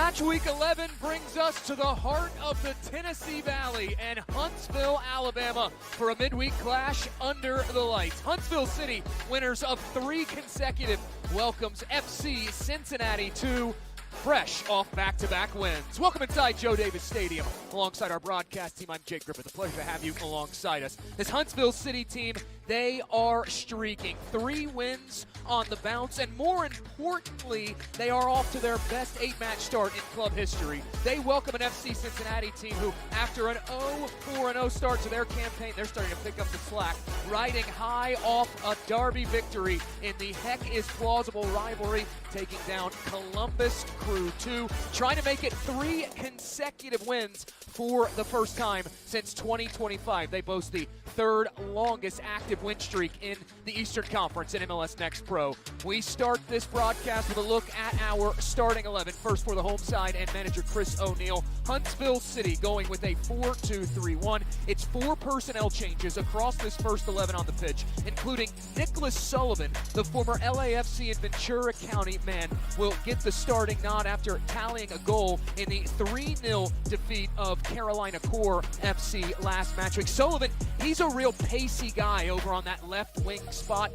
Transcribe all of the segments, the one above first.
Match week 11 brings us to the heart of the Tennessee Valley and Huntsville, Alabama for a midweek clash under the lights. Huntsville City, winners of 3 consecutive, welcomes FC Cincinnati to fresh off back-to-back wins. Welcome inside Joe Davis Stadium. Alongside our broadcast team, I'm Jake Griffith. A pleasure to have you alongside us. This Huntsville City team, they are streaking. 3 wins on the bounce, and more importantly, they are off to their best 8-match start in club history. They welcome an FC Cincinnati team who, after an 0-4-0 start to their campaign, they're starting to pick up the slack, riding high off a derby victory in the Heck is Plausible rivalry, taking down Columbus Crew 2, trying to make it 3 consecutive wins for the first time since 2025. They boast the 3rd longest active win streak in the Eastern Conference in MLS Next Pro. We start this broadcast with a look at our starting 11. First for the home side and manager Chris O'Neill. Huntsville City going with a 4-2-3-1. It's 4 personnel changes across this first 11 on the pitch, including Nicholas Sullivan, the former LAFC and Ventura County man, will get the starting nod after tallying a goal in the 3-0 defeat of Carolina Core FC last match week. Sullivan, he's a real pacey guy over on that left wing spot.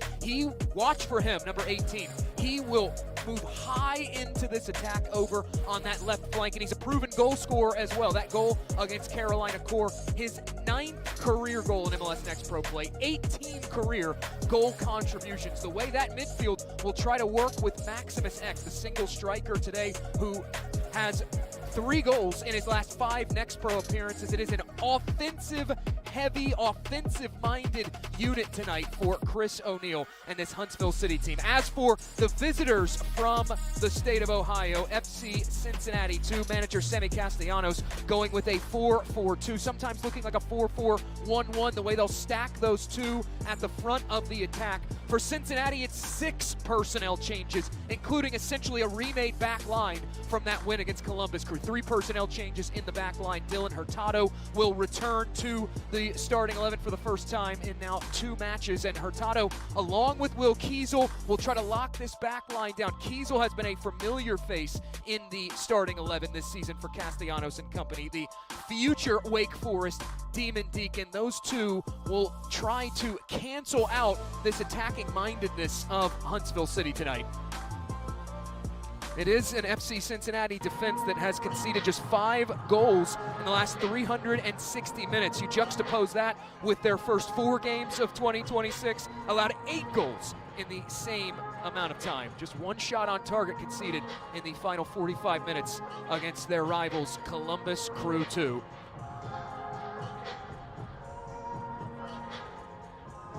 Watch for him, number 18. He will move high into this attack over on that left flank, and he's a proven goal scorer as well. That goal against Carolina Core, his 9th career goal in MLS Next Pro play, 18 career goal contributions. The way that midfield will try to work with Maximus X, the single striker today, who has 3 goals in his last 5 Next Pro appearances. It is an offensive-heavy, offensive-minded unit tonight for Chris O'Neill and this Huntsville City team. As for the visitors from the state of Ohio, FC Cincinnati 2, manager Semi Castellanos going with a 4-4-2, sometimes looking like a 4-4-1-1, the way they'll stack those 2 at the front of the attack. For Cincinnati, it's 6 personnel changes, including essentially a remade back line from that win against Columbus Crew. 3 personnel changes in the back line. Dylan Hurtado will return to the starting 11 for the first time in now 2 matches, and Hurtado, along with Will Kiesel, will try to lock this back line down. Kiesel has been a familiar face in the starting 11 this season for Castellanos and company. The future Wake Forest Demon Deacon, those 2 will try to cancel out this attacking mindedness of Huntsville City tonight. It is an FC Cincinnati defense that has conceded just 5 goals in the last 360 minutes. You juxtapose that with their first 4 games of 2026, allowed 8 goals in the same amount of time. Just 1 shot on target conceded in the final 45 minutes against their rivals, Columbus Crew 2.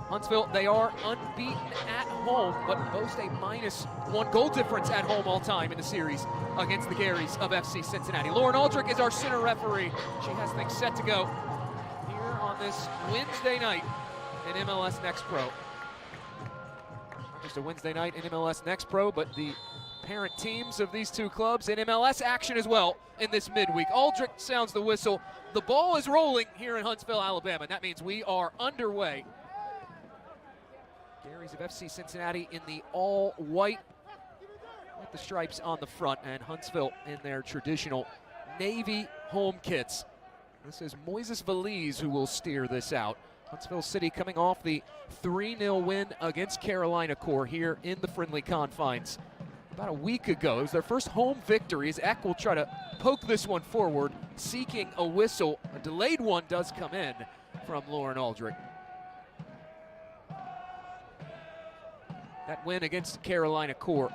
Huntsville, they are unbeaten at home, but boast a -1 goal difference at home all time in the series against the Garys of FC Cincinnati. Lauren Aldrich is our center referee. She has things set to go here on this Wednesday night in MLS Next Pro. Not just a Wednesday night in MLS Next Pro, but the parent teams of these 2 clubs in MLS action as well in this midweek. Aldrich sounds the whistle. The ball is rolling here in Huntsville, Alabama, and that means we are underway. Garys of FC Cincinnati in the all-white with the stripes on the front, and Huntsville in their traditional navy home kits. This is Moises Veliz who will steer this out. Huntsville City coming off the 3-0 win against Carolina Core here in the friendly confines about a week ago. It was their first home victory as Eck will try to poke this one forward, seeking a whistle. A delayed one does come in from Lauren Aldrich. That win against Carolina Core,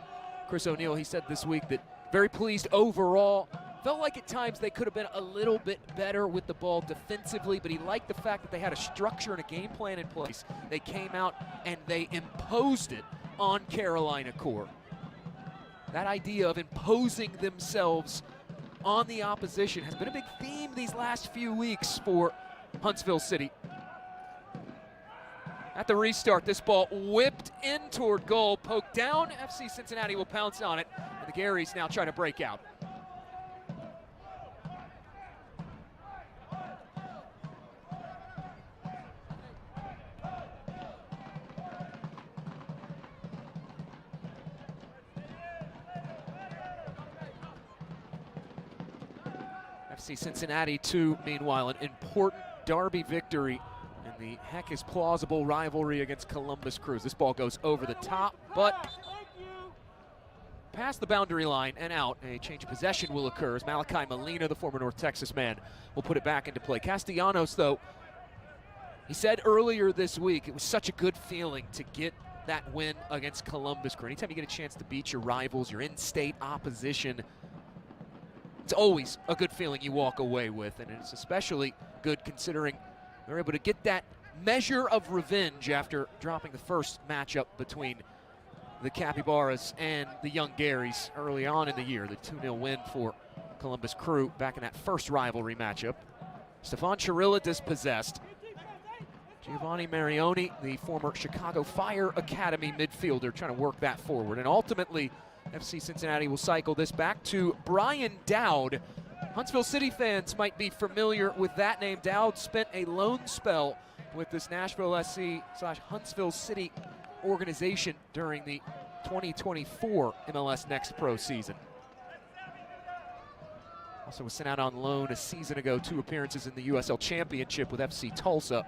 Chris O'Neill, he said this week that very pleased overall. Felt like at times they could have been a little bit better with the ball defensively, but he liked the fact that they had a structure and a game plan in place. They came out and they imposed it on Carolina Core. That idea of imposing themselves on the opposition has been a big theme these last few weeks for Huntsville City. At the restart, this ball whipped in toward goal, poked down. FC Cincinnati will pounce on it, and the Garys now try to break out. FC Cincinnati 2, meanwhile, an important derby victory in the heck is plausible rivalry against Columbus Crew. This ball goes over the top, but past the boundary line and out. A change of possession will occur as Malachi Molina, the former North Texas man, will put it back into play. Castellanos, though, he said earlier this week it was such a good feeling to get that win against Columbus Crew. Anytime you get a chance to beat your rivals, your in-state opposition, it's always a good feeling you walk away with, and it's especially good considering they're able to get that measure of revenge after dropping the first matchup between the Capybaras and the Young Garys early on in the year. The 2-0 win for Columbus Crew back in that first rivalry matchup. Stefan Chirilla dispossessed. Giovanni Marioni, the former Chicago Fire Academy midfielder, trying to work that forward. And ultimately, FC Cincinnati will cycle this back to Brian Dowd. Huntsville City fans might be familiar with that name. Dowd spent a loan spell with this Nashville SC/Huntsville City organization during the 2024 MLS Next Pro season. Also was sent out on loan a season ago, 2 appearances in the USL Championship with FC Tulsa.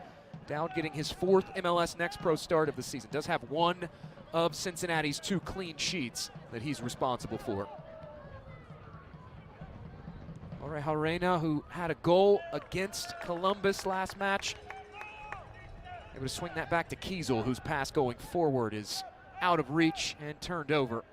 Dowd getting his 4th MLS Next Pro start of the season. Does have one of Cincinnati's 2 clean sheets that he's responsible for. Oreja Reina, who had a goal against Columbus last match, able to swing that back to Kiesel, whose pass going forward is out of reach and turned over.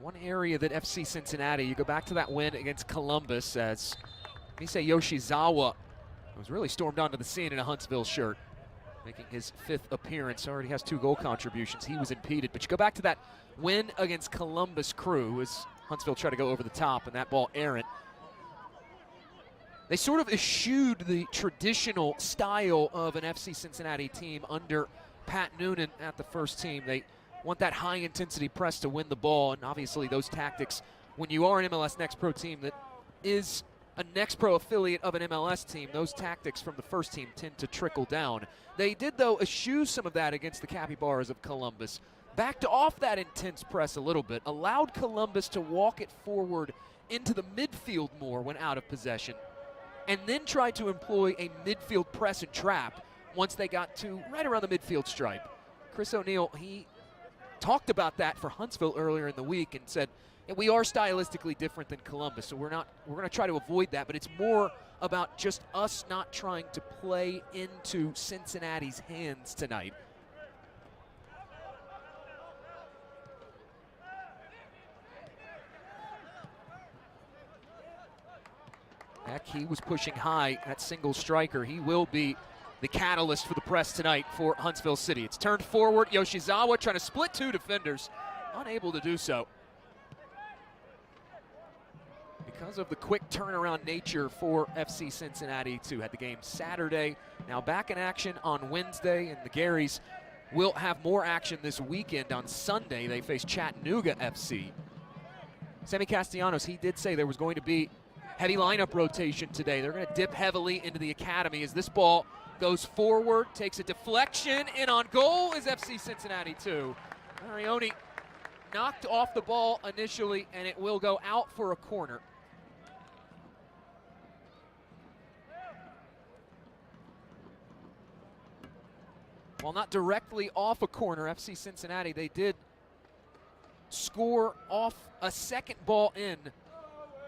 One area that FC Cincinnati, you go back to that win against Columbus as Misei Yoshizawa was really stormed onto the scene in a Huntsville shirt, making his 5th appearance. Already has 2 goal contributions. He was impeded. But you go back to that win against Columbus Crew as Huntsville tried to go over the top and that ball errant. They sort of eschewed the traditional style of an FC Cincinnati team under Pat Noonan at the first team. They want that high-intensity press to win the ball, and obviously those tactics, when you are an MLS Next Pro team that is a Next Pro affiliate of an MLS team, those tactics from the first team tend to trickle down. They did, though, eschew some of that against the Capybaras of Columbus. Backed off that intense press a little bit, allowed Columbus to walk it forward into the midfield more when out of possession, and then tried to employ a midfield press and trap once they got to right around the midfield stripe. Chris O'Neill, he talked about that for Huntsville earlier in the week and said, yeah, we are stylistically different than Columbus, so we're going to try to avoid that, but it's more about just us not trying to play into Cincinnati's hands tonight. Heck, he was pushing high, that single striker. He will be the catalyst for the press tonight for Huntsville City. It's turned forward. Yoshizawa trying to split 2 defenders, unable to do so. Because of the quick turnaround nature for FC Cincinnati, too. Had the game Saturday, now back in action on Wednesday, and the Garys will have more action this weekend. On Sunday, they face Chattanooga FC. Sammy Castellanos, he did say there was going to be heavy lineup rotation today. They're going to dip heavily into the academy as this ball goes forward, takes a deflection, and on goal is FC Cincinnati 2. Marioni knocked off the ball initially, and it will go out for a corner. While not directly off a corner, FC Cincinnati, they did score off a second ball in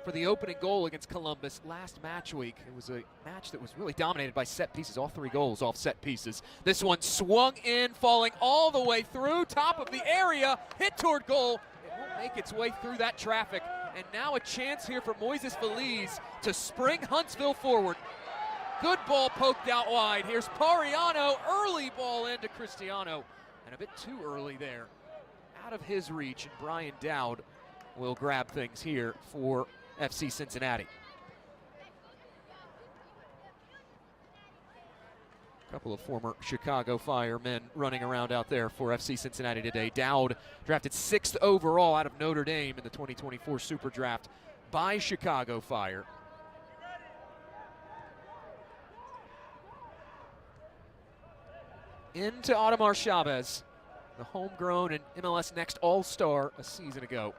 for the opening goal against Columbus last match week. It was a match that was really dominated by set pieces, all 3 goals off set pieces. This one swung in, falling all the way through, top of the area, hit toward goal. It won't make its way through that traffic. And now a chance here for Moises Feliz to spring Huntsville forward. Good ball poked out wide. Here's Pariano, early ball into Cristiano. And a bit too early there, out of his reach. And Brian Dowd will grab things here for FC Cincinnati. A couple of former Chicago Fire men running around out there for FC Cincinnati today. Dowd drafted 6th overall out of Notre Dame in the 2024 Super Draft by Chicago Fire. into Audemars Chavez, the homegrown and MLS Next All-Star a season ago.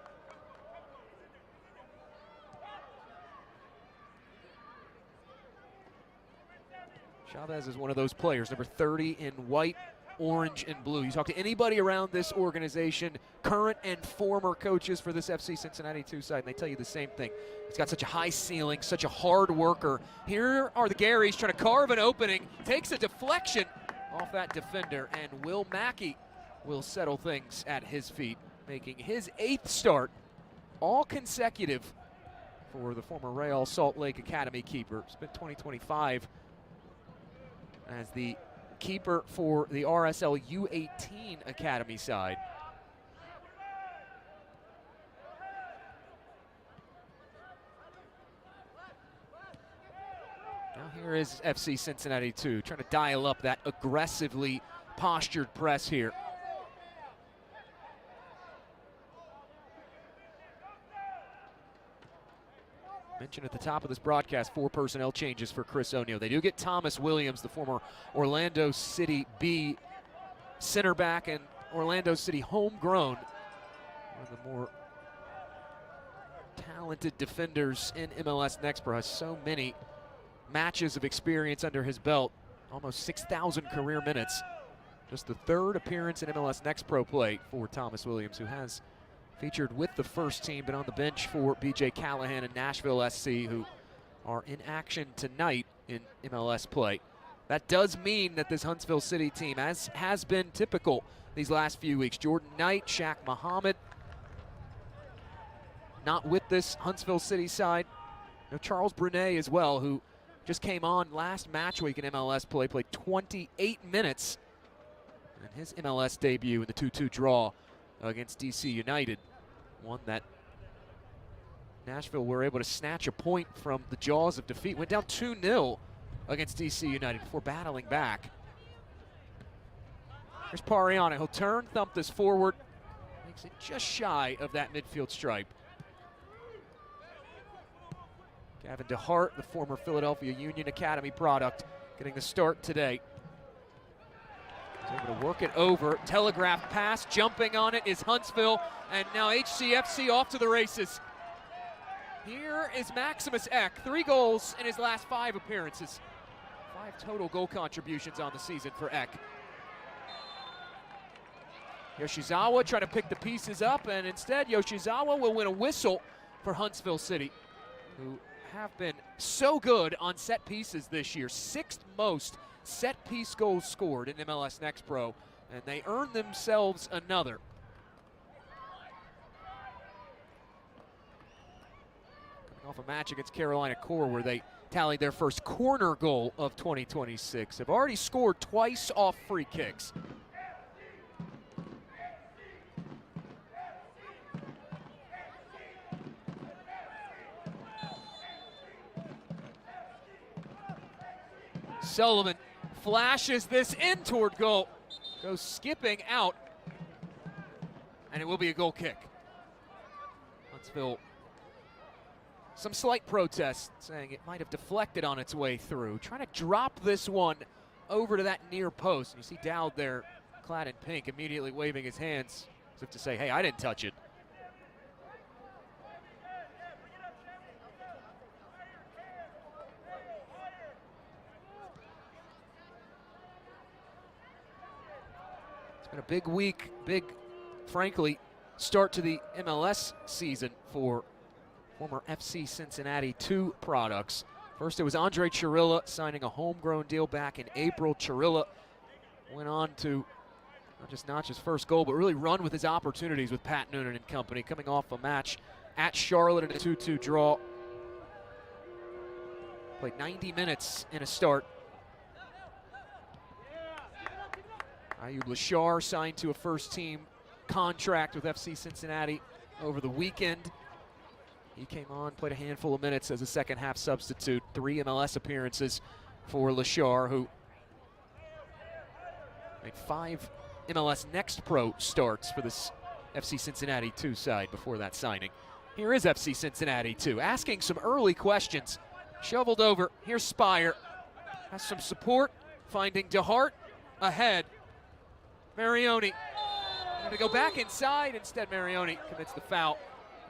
Chavez is one of those players, number 30 in white, orange, and blue. You talk to anybody around this organization, current and former coaches for this FC Cincinnati 2 side, and they tell you the same thing. He's got such a high ceiling, such a hard worker. Here are the Garys trying to carve an opening, takes a deflection off that defender, and Will Mackey will settle things at his feet, making his 8th start, all consecutive for the former Real Salt Lake Academy keeper. Spent 2025 as the keeper for the RSL U18 Academy side. Now here is FC Cincinnati 2, trying to dial up that aggressively postured press here. Mentioned at the top of this broadcast, 4 personnel changes for Chris O'Neill. They do get Thomas Williams, the former Orlando City B center back and Orlando City homegrown, one of the more talented defenders in MLS Next Pro. Has so many matches of experience under his belt, almost 6,000 career minutes. Just the 3rd appearance in MLS Next Pro play for Thomas Williams, who has featured with the first team, but on the bench for BJ Callahan and Nashville SC, who are in action tonight in MLS play. That does mean that this Huntsville City team, as has been typical these last few weeks, Jordan Knight, Shaq Muhammad, not with this Huntsville City side. You know, Charles Brunet as well, who just came on last match week in MLS play, played 28 minutes in his MLS debut in the 2-2 draw against DC United. One that Nashville were able to snatch a point from the jaws of defeat. Went down 2-0 against DC United before battling back. Here's Pariana. He'll turn, thump this forward. Makes it just shy of that midfield stripe. Gavin DeHart, the former Philadelphia Union Academy product, getting the start today. He's able to work it over. Telegraph pass, jumping on it is Huntsville, and now HCFC off to the races. Here is Maximus Eck, 3 goals in his last 5 appearances. 5 total goal contributions on the season for Eck. Yoshizawa trying to pick the pieces up, and instead Yoshizawa will win a whistle for Huntsville City, who have been so good on set pieces this year. 6th most set piece goals scored in MLS Next Pro, and they earned themselves another. Coming off a match against Carolina Core where they tallied their first corner goal of 2026. Have already scored twice off free kicks. Sullivan flashes this in toward goal. Goes skipping out. And it will be a goal kick. Huntsville, some slight protest saying it might have deflected on its way through. Trying to drop this one over to that near post. You see Dowd there, clad in pink, immediately waving his hands as if to say, hey, I didn't touch it. Been a big week, frankly, start to the MLS season for former FC Cincinnati 2 products. First, it was Andre Chirilla signing a homegrown deal back in April. Chirilla went on to not just notch his first goal, but really run with his opportunities with Pat Noonan and company, coming off a match at Charlotte in a 2-2 draw. Played 90 minutes in a start. Ayub Lashar signed to a first-team contract with FC Cincinnati over the weekend. He came on, played a handful of minutes as a second-half substitute. 3 MLS appearances for Lashar, who made 5 MLS Next Pro starts for this FC Cincinnati 2 side before that signing. Here is FC Cincinnati 2, asking some early questions. Shoveled over, here's Spire. Has some support, finding DeHart ahead. Marioni to go back inside. Instead, Marioni commits the foul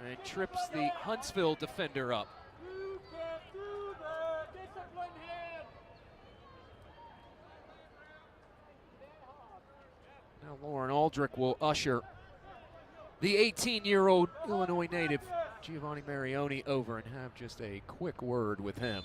and trips the Huntsville defender up. Now Lauren Aldrich will usher the 18-year-old Illinois native Giovanni Marioni over and have just a quick word with him.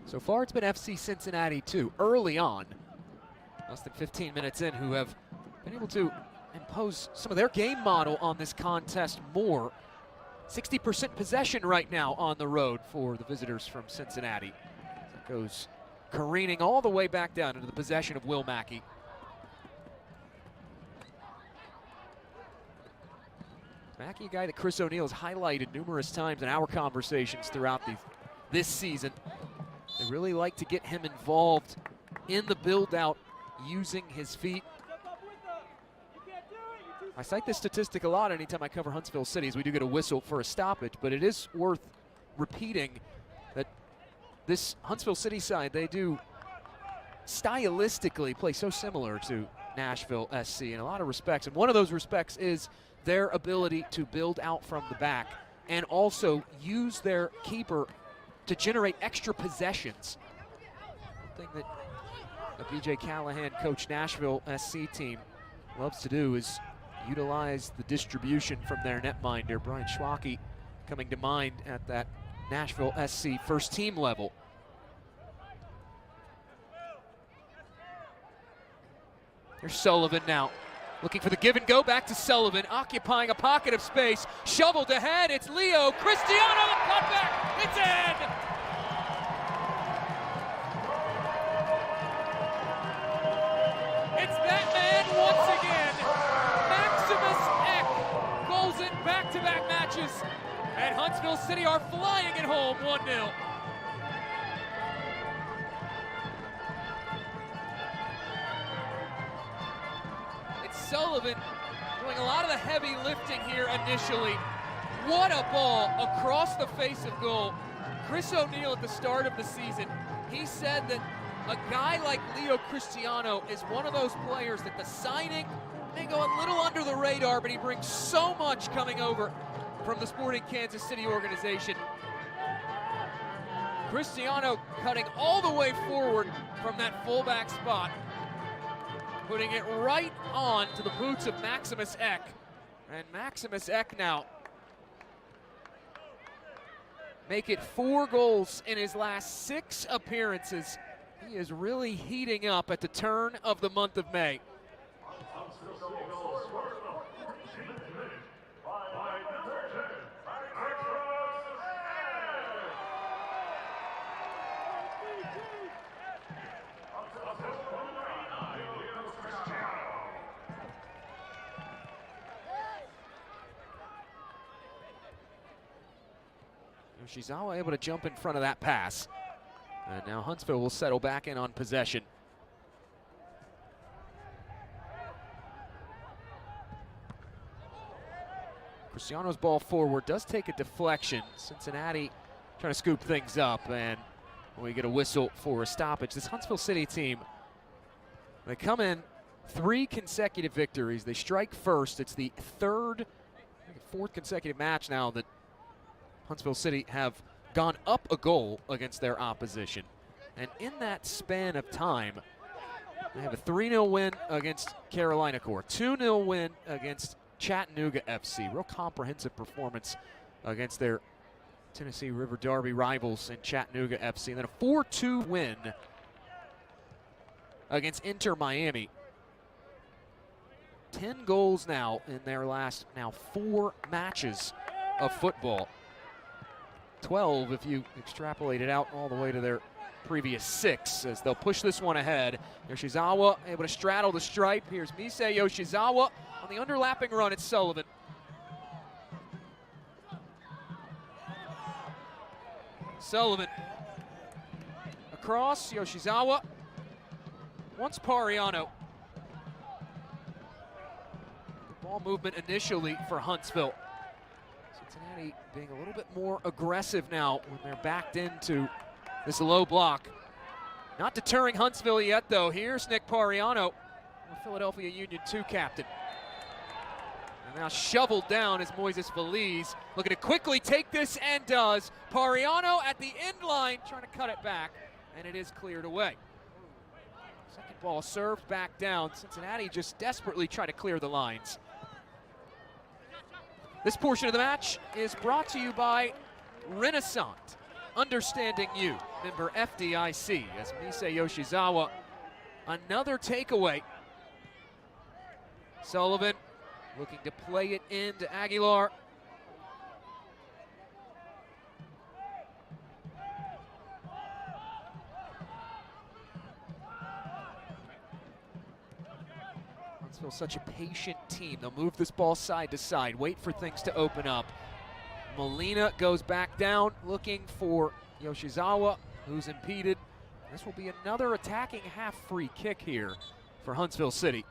So far it's been FC Cincinnati too, early on, less than 15 minutes in, who have been able to impose some of their game model on this contest more. 60% possession right now on the road for the visitors from Cincinnati. It goes careening all the way back down into the possession of Will Mackey. Mackey, a guy that Chris O'Neill has highlighted numerous times in our conversations throughout this season. They really like to get him involved in the build-out using his feet. I cite this statistic a lot anytime I cover Huntsville City, as we do get a whistle for a stoppage, but it is worth repeating that this Huntsville City side, they do stylistically play so similar to Nashville SC in a lot of respects, and one of those respects is their ability to build out from the back and also use their keeper to generate extra possessions. One thing that the B.J. Callahan coached Nashville SC team loves to do is utilize the distribution from their netminder. Brian Schwacke coming to mind at that Nashville SC first team level. Here's Sullivan now, looking for the give and go. Back to Sullivan, occupying a pocket of space. Shoveled ahead, it's Leo Cristiano, the cutback, it's in! It's that man once again. Goals in back-to-back matches, and Huntsville City are flying it home 1-0. It's Sullivan doing a lot of the heavy lifting here initially. What a ball across the face of goal. Chris O'Neill at the start of the season, he said that a guy like Leo Cristiano is one of those players that the signing may go a little under the radar, but he brings so much coming over from the Sporting Kansas City organization. Cristiano cutting all the way forward from that fullback spot, putting it right on to the boots of Maximus Eck. And Maximus Eck now make it 4 goals in his last 6 appearances. He is really heating up at the turn of the month of May. Yoshizawa able to jump in front of that pass. And now Huntsville will settle back in on possession. Cristiano's ball forward does take a deflection. Cincinnati trying to scoop things up, and we get a whistle for a stoppage. This Huntsville City team, they come in 3 consecutive victories. They strike first. It's the 4th consecutive match now that Huntsville City have gone up a goal against their opposition. And in that span of time, they have a 3-0 win against Carolina Corps, 2-0 win against Chattanooga FC. Real comprehensive performance against their Tennessee River Derby rivals in Chattanooga FC. And then a 4-2 win against Inter Miami. 10 goals now in their last 4 matches of football. 12 if you extrapolate it out all the way to their previous 6, as they'll push this one ahead. Yoshizawa able to straddle the stripe. Here's Misei Yoshizawa on the underlapping run. It's Sullivan. Sullivan across. Yoshizawa wants Pariano. Ball movement initially for Huntsville. Cincinnati being a little bit more aggressive now when they're backed into this low block. Not deterring Huntsville yet, though. Here's Nick Pariano, Philadelphia Union 2 captain. And now shoveled down is Moises Feliz, looking to quickly take this, and does. Pariano at the end line trying to cut it back, and it is cleared away. Second ball served back down. Cincinnati just desperately try to clear the lines. This portion of the match is brought to you by Renaissance, Understanding You, member FDIC, as Misei Yoshizawa, another takeaway. Sullivan looking to play it into Aguilar. Huntsville's such a patient team. They'll move this ball side to side, wait for things to open up. Molina goes back down, looking for Yoshizawa, who's impeded. This will be another attacking half free kick here for Huntsville City.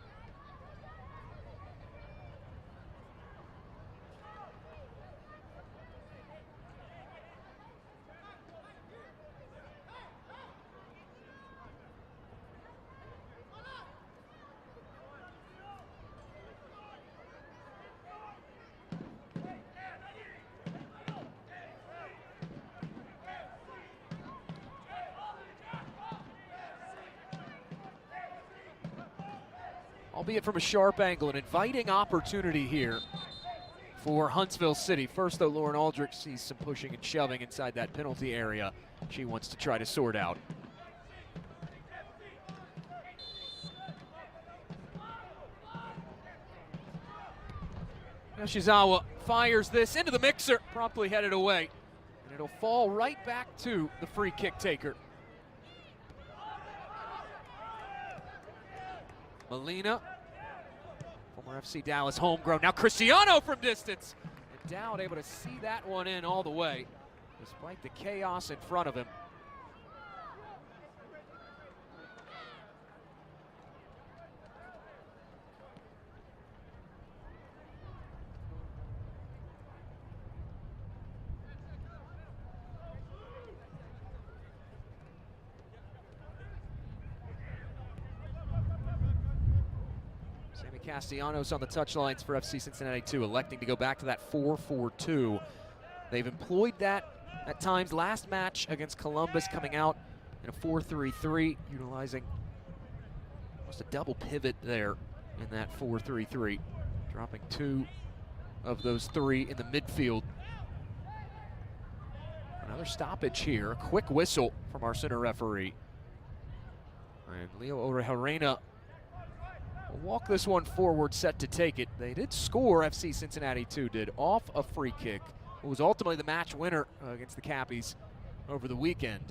Albeit from a sharp angle, an inviting opportunity here for Huntsville City. First, though, Lauren Aldrich sees some pushing and shoving inside that penalty area she wants to try to sort out. Yoshizawa fires this into the mixer, promptly headed away, and it'll fall right back to the free kick taker. Molina, former FC Dallas homegrown, now Cristiano from distance. And Dowd able to see that one in all the way, despite the chaos in front of him. Castellanos on the touchlines for FC Cincinnati 2, electing to go back to that 4-4-2. They've employed that at times last match against Columbus, coming out in a 4-3-3, utilizing almost a double pivot there in that 4-3-3, dropping two of those three in the midfield. Another stoppage here, a quick whistle from our center referee. And Leo Orejuela will walk this one forward, set to take it. They did score, FC Cincinnati 2 did, off a free kick. It was ultimately the match winner against the Cappies over the weekend.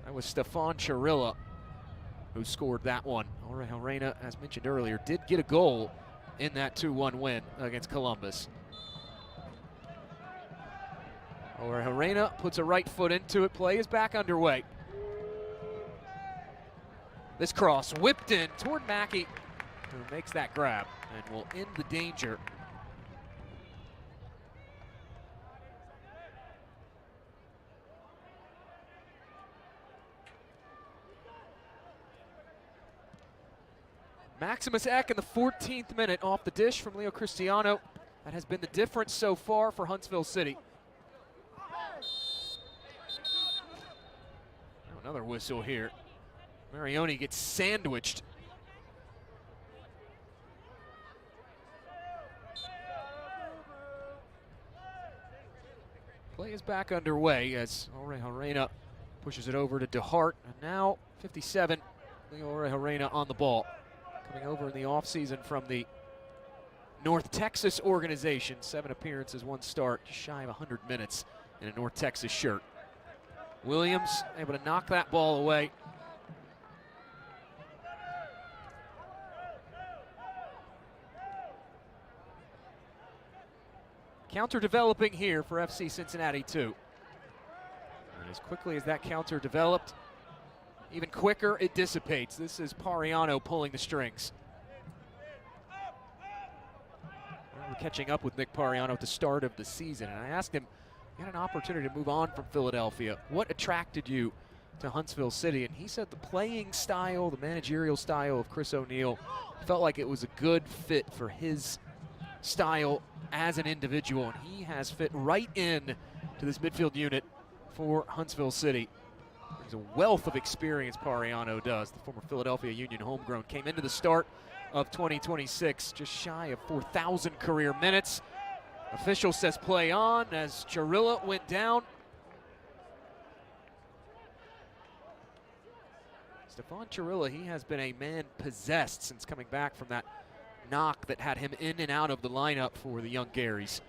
That was Stefan Chirilla who scored that one. Orejuela, as mentioned earlier, did get a goal in that 2-1 win against Columbus. Orejuela puts a right foot into it. Play is back underway. This cross whipped in toward Mackey, who makes that grab and will end the danger. Maximus Eck in the 14th minute off the dish from Leo Cristiano. That has been the difference so far for Huntsville City. Now another whistle here. Marioni gets sandwiched. Play is back underway as Orejuela pushes it over to DeHart. And now 57, Leo Orejuela on the ball. Coming over in the offseason from the North Texas organization. 7 appearances, 1 start, just shy of 100 minutes in a North Texas shirt. Williams able to knock that ball away. Counter developing here for FC Cincinnati 2. And as quickly as that counter developed, even quicker it dissipates. This is Pariano pulling the strings. catching up with Nick Pariano at the start of the season, and I asked him, he had an opportunity to move on from Philadelphia. What attracted you to Huntsville City? And he said the playing style, the managerial style of Chris O'Neill felt like it was a good fit for his style as an individual, and he has fit right in to this midfield unit for Huntsville City. There's a wealth of experience Pariano does. The former Philadelphia Union homegrown came into the start of 2026 just shy of 4,000 career minutes. Official says play on as Chirilla went down. Stefan Chirilla, he has been a man possessed since coming back from that knock that had him in and out of the lineup for the young Garys.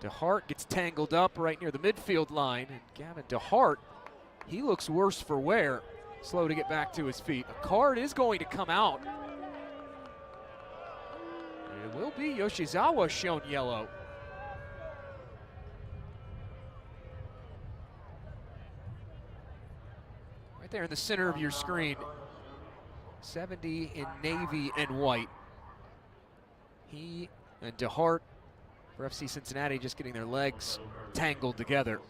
DeHart gets tangled up right near the midfield line, and Gavin DeHart, he looks worse for wear, slow to get back to his feet. A card is going to come out. It will be Yoshizawa shown yellow. Right there in the center of your screen, 70 in navy and white. He and DeHart for FC Cincinnati just getting their legs tangled together.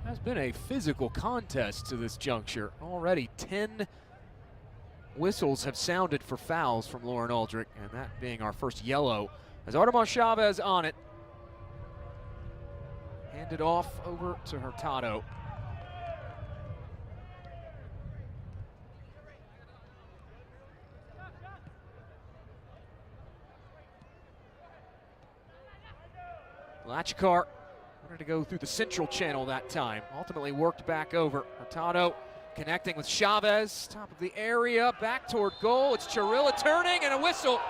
Has been a physical contest to this juncture. Already 10 whistles have sounded for fouls from Lauren Aldrich, and that being our first yellow. As Artemon Chavez on it. Handed off over to Hurtado. Lachkar wanted to go through the central channel that time. Ultimately worked back over. Hurtado connecting with Chavez. Top of the area, back toward goal. It's Chirilla turning and a whistle.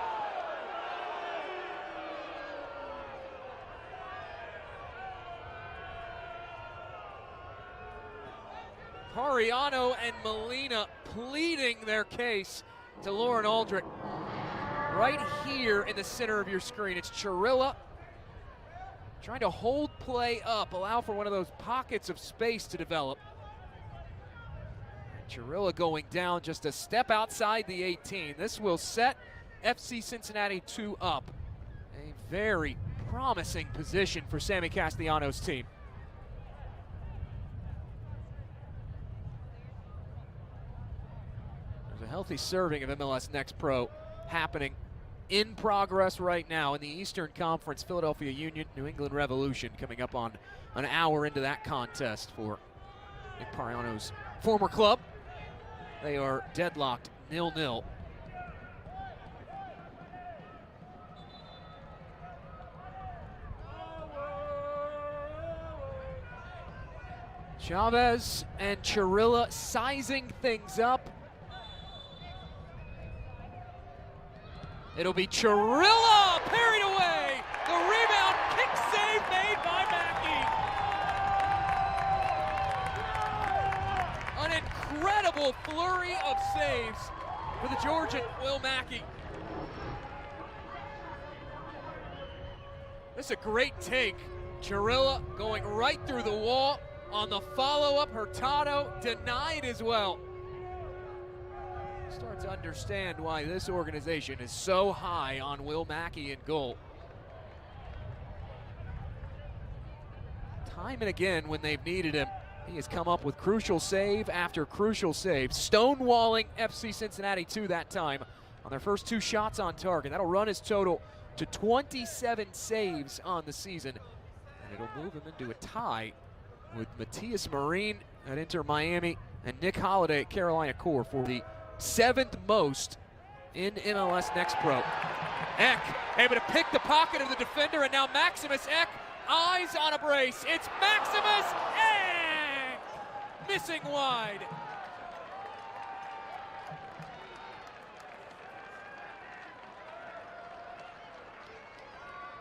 Pariano and Molina pleading their case to Lauren Aldrich. Right here in the center of your screen, it's Chirilla trying to hold play up, allow for one of those pockets of space to develop. Chirilla going down just a step outside the 18. This will set FC Cincinnati 2 up. A very promising position for Sammy Castellanos' team. There's a healthy serving of MLS Next Pro happening in progress right now in the Eastern Conference. Philadelphia Union, New England Revolution coming up on an hour into that contest for Nick Pariano's former club. They are deadlocked 0-0. Chavez and Chirilla sizing things up. It'll be Chirilla parried away. The rebound, kick save made by Mackey. An incredible flurry of saves for the Georgian Will Mackey. This is a great take. Chirilla going right through the wall. On the follow-up, Hurtado denied as well. Start to understand why this organization is so high on Will Mackey in goal. Time and again when they've needed him, he has come up with crucial save after crucial save, stonewalling FC Cincinnati 2 that time on their first 2 shots on target. That'll run his total to 27 saves on the season, and it'll move him into a tie with Matias Marine at Inter Miami and Nick Holiday at Carolina Core for the 7th most in MLS Next Pro. Eck able to pick the pocket of the defender, and now Maximus Eck eyes on a brace. It's Maximus Eck missing wide.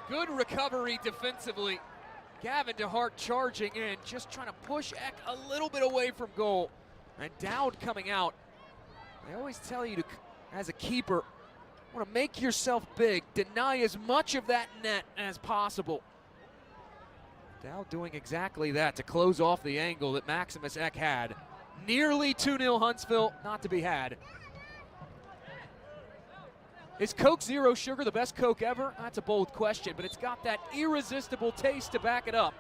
Good recovery defensively. Gavin DeHart charging in, just trying to push Eck a little bit away from goal. And Dowd coming out. They always tell you to, as a keeper, want to make yourself big, deny as much of that net as possible. Dowd doing exactly that to close off the angle that Maximus Eck had. Nearly 2-0 Huntsville, not to be had. Is Coke Zero Sugar the best Coke ever? That's a bold question, but it's got that irresistible taste to back it up.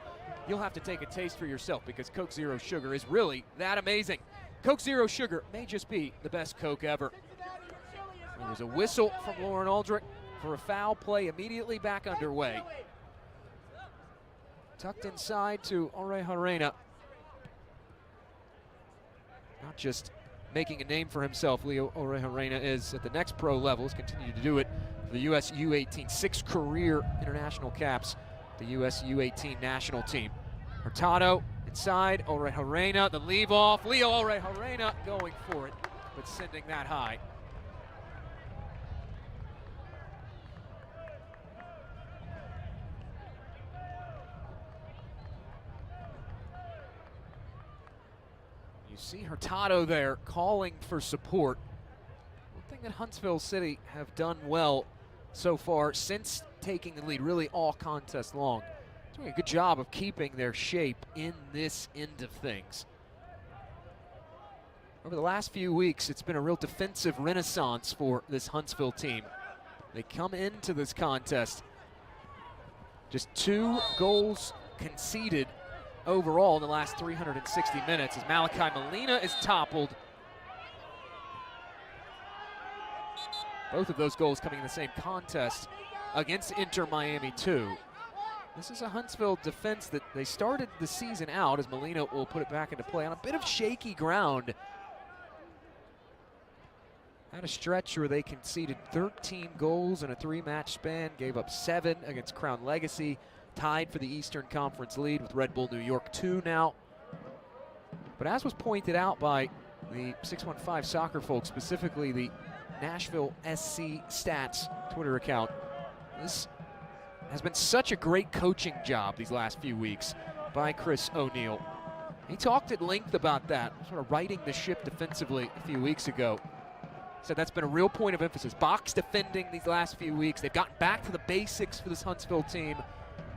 You'll have to take a taste for yourself because Coke Zero Sugar is really that amazing. Coke Zero Sugar may just be the best Coke ever. There was a whistle from Lauren Aldrich for a foul, play immediately back underway. Tucked inside to Orejarena. Not just making a name for himself, Leo Orejarena is at the next pro levels, continue to do it for the U.S. U18, 6 career international caps, the U.S. U18 national team. Hurtado inside, Orejarena, the leave off, Leo Orejarena going for it, but sending that high. See Hurtado there calling for support. One thing that Huntsville City have done well so far since taking the lead, really all contest long, doing a good job of keeping their shape in this end of things. Over the last few weeks, it's been a real defensive renaissance for this Huntsville team. They come into this contest just 2 goals conceded overall in the last 360 minutes as Malachi Molina is toppled. Both of those goals coming in the same contest against Inter Miami 2. This is a Huntsville defense that they started the season out, as Molina will put it back into play, on a bit of shaky ground. Had a stretch where they conceded 13 goals in a 3-match span, gave up 7 against Crown Legacy, tied for the Eastern Conference lead with Red Bull New York 2 now. But as was pointed out by the 615 soccer folks, specifically the Nashville SC Stats Twitter account, this has been such a great coaching job these last few weeks by Chris O'Neill. He talked at length about that, sort of righting the ship defensively a few weeks ago. Said that's been a real point of emphasis. Box defending these last few weeks. They've gotten back to the basics for this Huntsville team,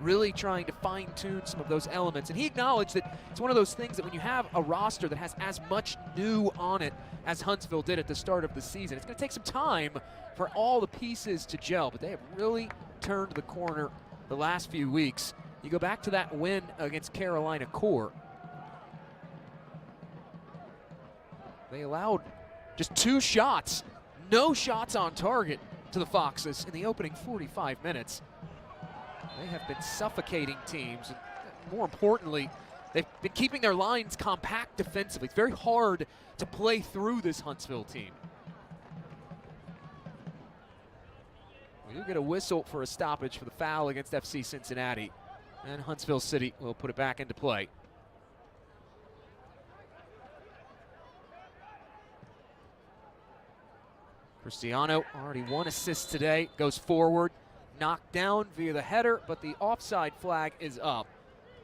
really trying to fine-tune some of those elements. And he acknowledged that it's one of those things that when you have a roster that has as much new on it as Huntsville did at the start of the season, it's going to take some time for all the pieces to gel, but they have really turned the corner the last few weeks. You go back to that win against Carolina Core. They allowed just 2 shots, no shots on target to the Foxes in the opening 45 minutes. They have been suffocating teams, and more importantly, they've been keeping their lines compact defensively. It's very hard to play through this Huntsville team. We do get a whistle for a stoppage for the foul against FC Cincinnati, and Huntsville City will put it back into play. Cristiano already 1 assist today, goes forward. Knocked down via the header, but the offside flag is up.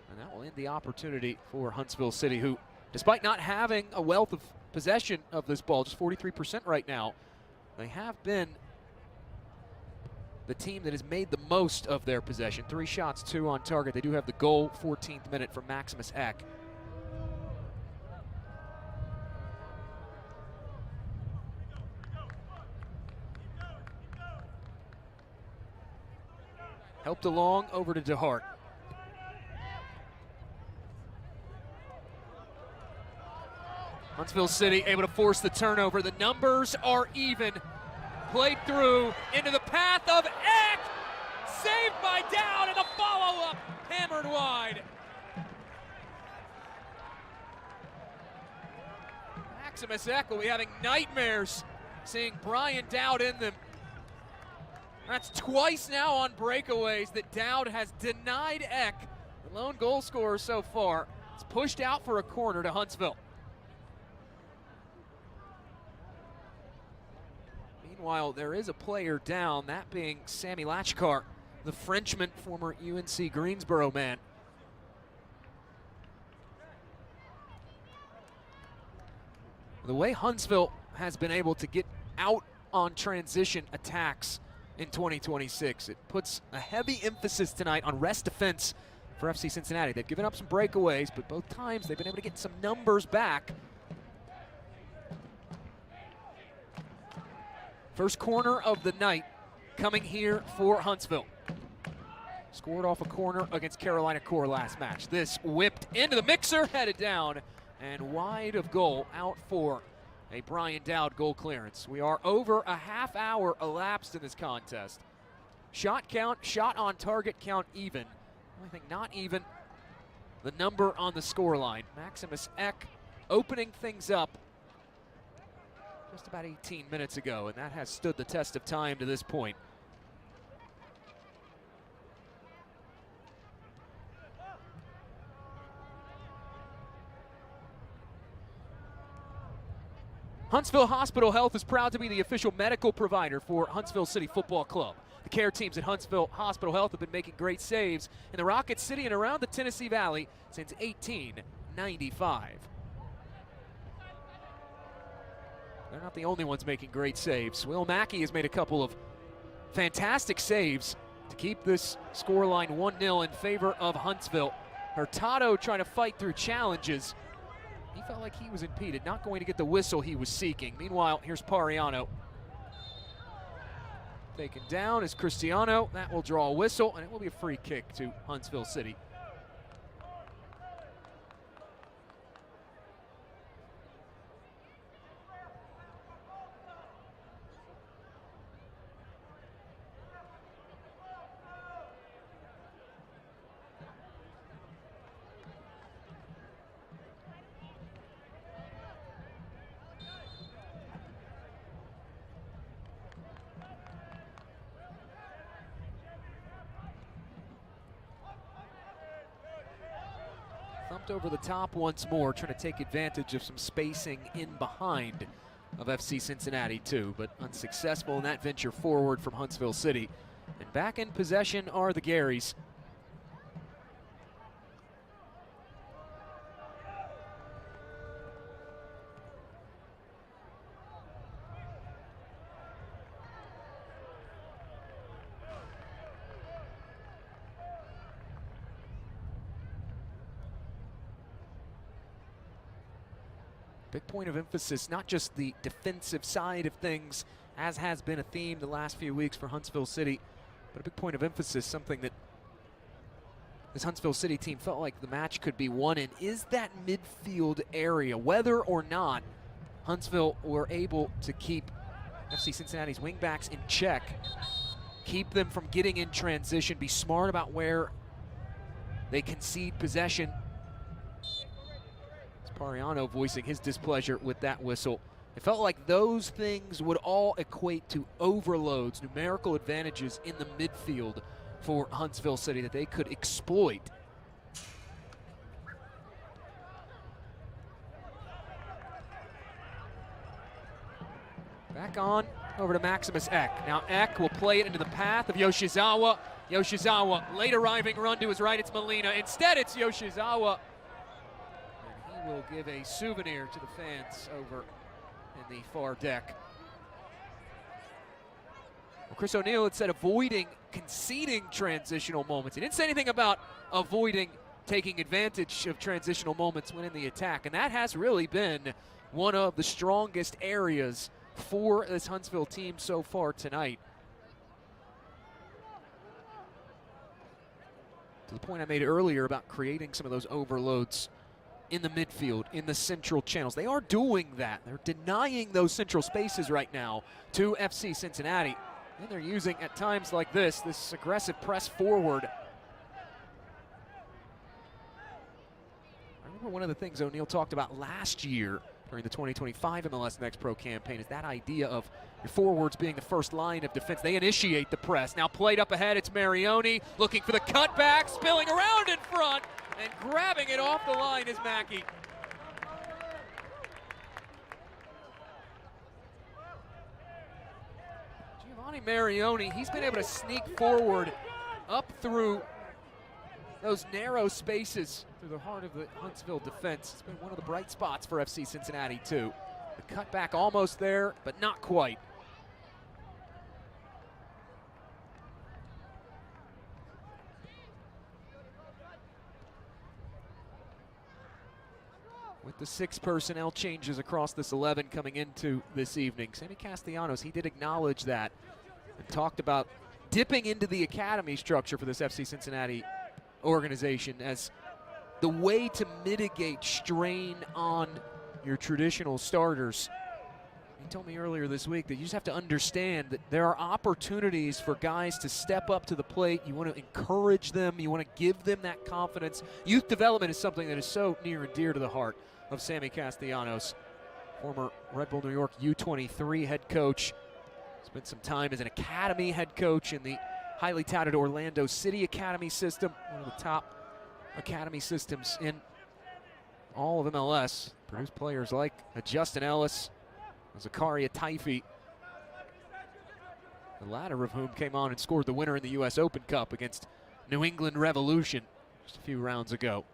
And that will end the opportunity for Huntsville City, who, despite not having a wealth of possession of this ball, just 43% right now, they have been the team that has made the most of their possession. 3 shots, 2 on target. They do have the goal, 14th minute from Maximus Eck. Helped along over to DeHart. Huntsville City able to force the turnover. The numbers are even. Played through into the path of Eck. Saved by Dowd, and the follow-up hammered wide. Maximus Eck will be having nightmares seeing Brian Dowd in them. That's twice now on breakaways that Dowd has denied Eck, the lone goal scorer so far. It's pushed out for a corner to Huntsville. Meanwhile, there is a player down, that being Sammy Lachkar, the Frenchman, former UNC Greensboro man. The way Huntsville has been able to get out on transition attacks in 2026. It puts a heavy emphasis tonight on rest defense for FC Cincinnati. They've given up some breakaways, but both times they've been able to get some numbers back. First corner of the night coming here for Huntsville. Scored off a corner against Carolina Core last match. This whipped into the mixer, headed down, and wide of goal, out for a Brian Dowd goal clearance. We are over a half hour elapsed in this contest. Shot count, shot on target count even. I think not even the number on the scoreline. Maximus Eck opening things up just about 18 minutes ago, and that has stood the test of time to this point. Huntsville Hospital Health is proud to be the official medical provider for Huntsville City Football Club. The care teams at Huntsville Hospital Health have been making great saves in the Rocket City and around the Tennessee Valley since 1895. They're not the only ones making great saves. Will Mackey has made a couple of fantastic saves to keep this scoreline 1-0 in favor of Huntsville. Hurtado trying to fight through challenges. He felt like he was impeded, not going to get the whistle he was seeking. Meanwhile, here's Pariano. Taken down is Cristiano. That will draw a whistle, and it will be a free kick to Huntsville City. Thumped over the top once more, trying to take advantage of some spacing in behind of FC Cincinnati too, but unsuccessful in that venture forward from Huntsville City. And back in possession are the Garys. Big point of emphasis, not just the defensive side of things, as has been a theme the last few weeks for Huntsville City, but a big point of emphasis, something that this Huntsville City team felt like the match could be won in, is that midfield area. Whether or not Huntsville were able to keep FC Cincinnati's wingbacks in check, keep them from getting in transition, be smart about where they concede possession. Pariano voicing his displeasure with that whistle. It felt like those things would all equate to overloads, numerical advantages in the midfield for Huntsville City that they could exploit. Back on over to Maximus Eck. Now Eck will play it into the path of Yoshizawa. Yoshizawa, late arriving run to his right, it's Molina. Instead it's Yoshizawa. Will give a souvenir to the fans over in the far deck. Well, Chris O'Neill had said avoiding conceding transitional moments. He didn't say anything about avoiding taking advantage of transitional moments when in the attack, and that has really been one of the strongest areas for this Huntsville team so far tonight. To the point I made earlier about creating some of those overloads in the midfield, in the central channels. They are doing that. They're denying those central spaces right now to FC Cincinnati. And they're using, at times like this aggressive press forward. I remember one of the things O'Neill talked about last year during the 2025 MLS Next Pro campaign is that idea of your forwards being the first line of defense. They initiate the press. Now played up ahead, it's Marioni looking for the cutback, spilling around in front, and grabbing it off the line is Mackey. Giovanni Marioni, he's been able to sneak forward up through those narrow spaces through the heart of the Huntsville defense. It's been one of the bright spots for FC Cincinnati too. The cutback almost there, but not quite. With with the 6 personnel changes across this 11 coming into this evening. Sammy Castellanos, he did acknowledge that and talked about dipping into the academy structure for this FC Cincinnati organization as the way to mitigate strain on your traditional starters. He told me earlier this week that you just have to understand that there are opportunities for guys to step up to the plate. You want to encourage them. You want to give them that confidence. Youth development is something that is so near and dear to the heart of Sammy Castellanos, former Red Bull New York U23 head coach. Spent some time as an academy head coach in the highly touted Orlando City Academy system, one of the top academy systems in all of MLS. Produced players like Justin Ellis, Zakaria Taifi, the latter of whom came on and scored the winner in the U.S. Open Cup against New England Revolution just a few rounds ago.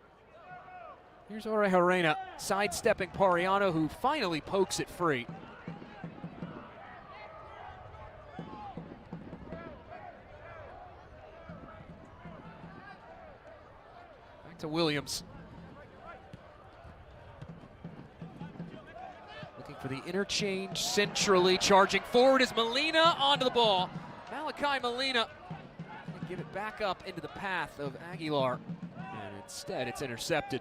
Here's Orejuela sidestepping Pariano, who finally pokes it free. Back to Williams. Looking for the interchange centrally, charging forward is Molina onto the ball. Malachi Molina can give it back up into the path of Aguilar, and instead it's intercepted.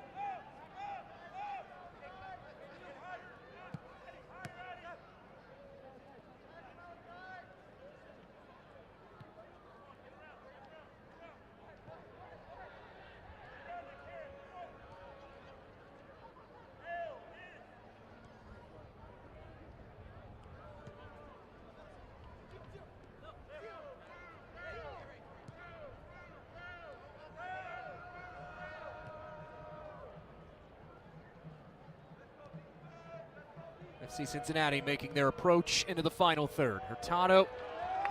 FC Cincinnati making their approach into the final third. Hurtado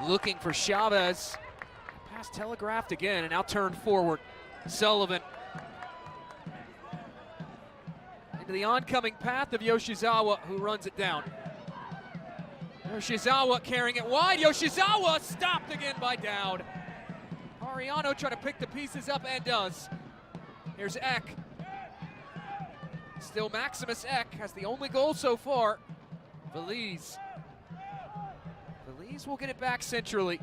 looking for Chavez. Pass telegraphed again and now turned forward. Sullivan into the oncoming path of Yoshizawa, who runs it down. Yoshizawa carrying it wide. Yoshizawa stopped again by Dowd. Pariano trying to pick the pieces up and does. Here's Eck. Still Maximus Eck has the only goal so far. Veliz will get it back centrally.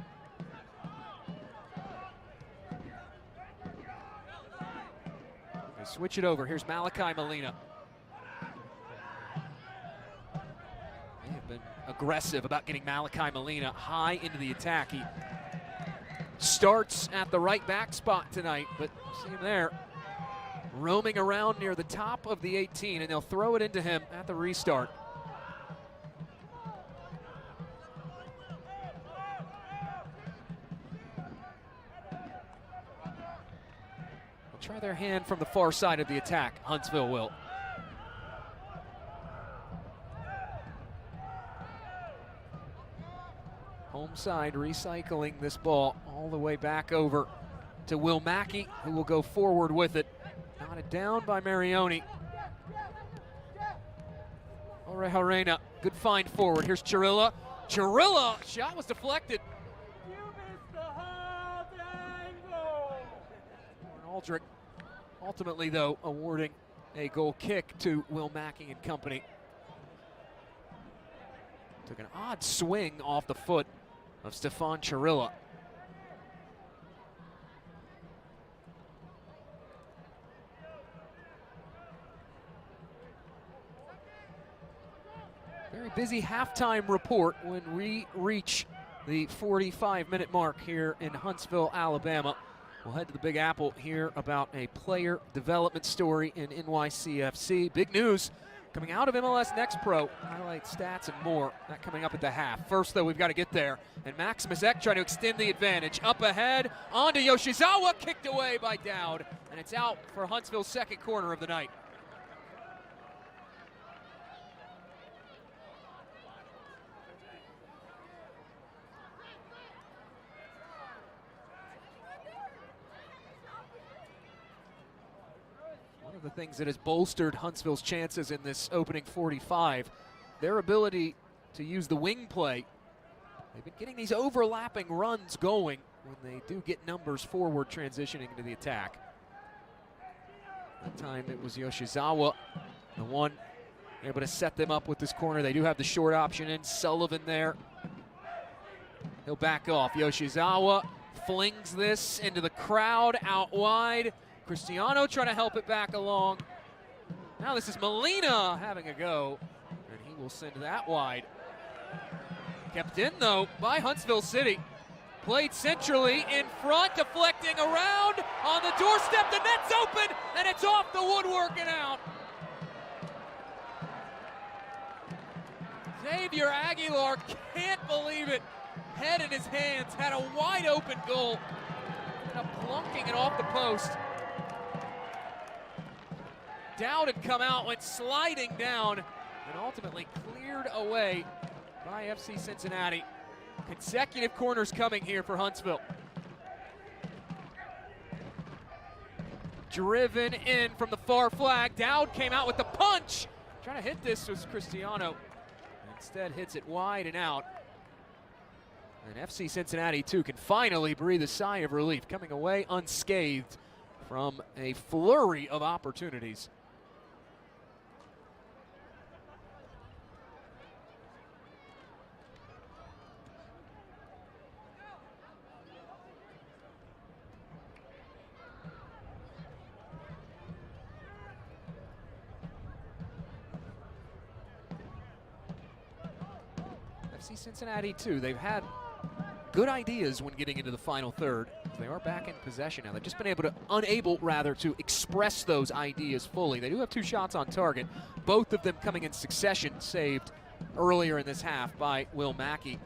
They switch it over. Here's Malachi Molina. They have been aggressive about getting Malachi Molina high into the attack. He starts at the right back spot tonight, but see him there roaming around near the top of the 18, and they'll throw it into him at the restart. They'll try their hand from the far side of the attack, Huntsville will. Home side recycling this ball all the way back over to Will Mackey, who will go forward with it. Knotted down by Marioni. Orejuela, good find forward. Here's Chirilla. Chirilla, shot was deflected. Aldrich ultimately, though, awarding a goal kick to Will Mackey and company. Took an odd swing off the foot of Stefan Chirilla. Very busy halftime report when we reach the 45-minute mark here in Huntsville, Alabama. We'll head to the Big Apple here about a player development story in NYCFC. Big news coming out of MLS Next Pro. Highlight stats and more. That coming up at the half. First, though, we've got to get there. And Maximus Eck trying to extend the advantage. Up ahead, onto Yoshizawa, kicked away by Dowd. And it's out for Huntsville's second corner of the night. One of the things that has bolstered Huntsville's chances in this opening 45, their ability to use the wing play. They've been getting these overlapping runs going when they do get numbers forward transitioning into the attack. That time it was Yoshizawa The one able to set them up with this corner. They do have the short option in. Sullivan there. He'll back off. Yoshizawa flings this into the crowd out wide. Cristiano trying to help it back along. Now this is Molina having a go, and he will send that wide. Kept in, though, by Huntsville City. Played centrally in front, deflecting around on the doorstep. The net's open, and it's off the woodwork and out. Xavier Aguilar can't believe it. Head in his hands, had a wide open goal. And a plunking it off the post. Dowd had come out, went sliding down, and ultimately cleared away by FC Cincinnati. Consecutive corners coming here for Huntsville. Driven in from the far flag. Dowd came out with the punch. Trying to hit this was Cristiano. Instead hits it wide and out. And FC Cincinnati, too, can finally breathe a sigh of relief, coming away unscathed from a flurry of opportunities. FC Cincinnati, too, they've had good ideas when getting into the final third. They are back in possession now. They've just been unable to express those ideas fully. They do have 2 shots on target, both of them coming in succession, saved earlier in this half by Will Mackey.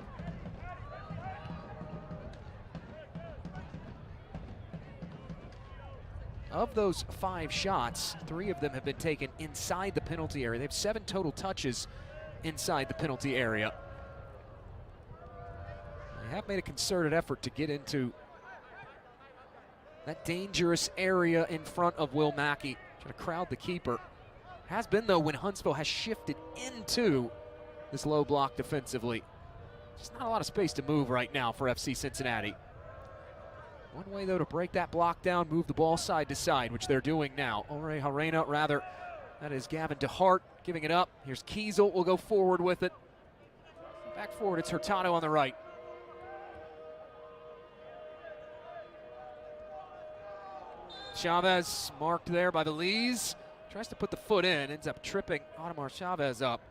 Of those 5 shots, 3 of them have been taken inside the penalty area. They have 7 total touches inside the penalty area. They have made a concerted effort to get into that dangerous area in front of Will Mackey, trying to crowd the keeper. Has been, though, when Huntsville has shifted into this low block defensively. Just not a lot of space to move right now for FC Cincinnati. One way, though, to break that block down, move the ball side to side, which they're doing now. Ore Harena, rather. That is Gavin DeHart giving it up. Here's Kiesel, will go forward with it. Back forward, it's Hurtado on the right. Chavez marked there by the Lees. Tries to put the foot in, ends up tripping Audemars Chavez up.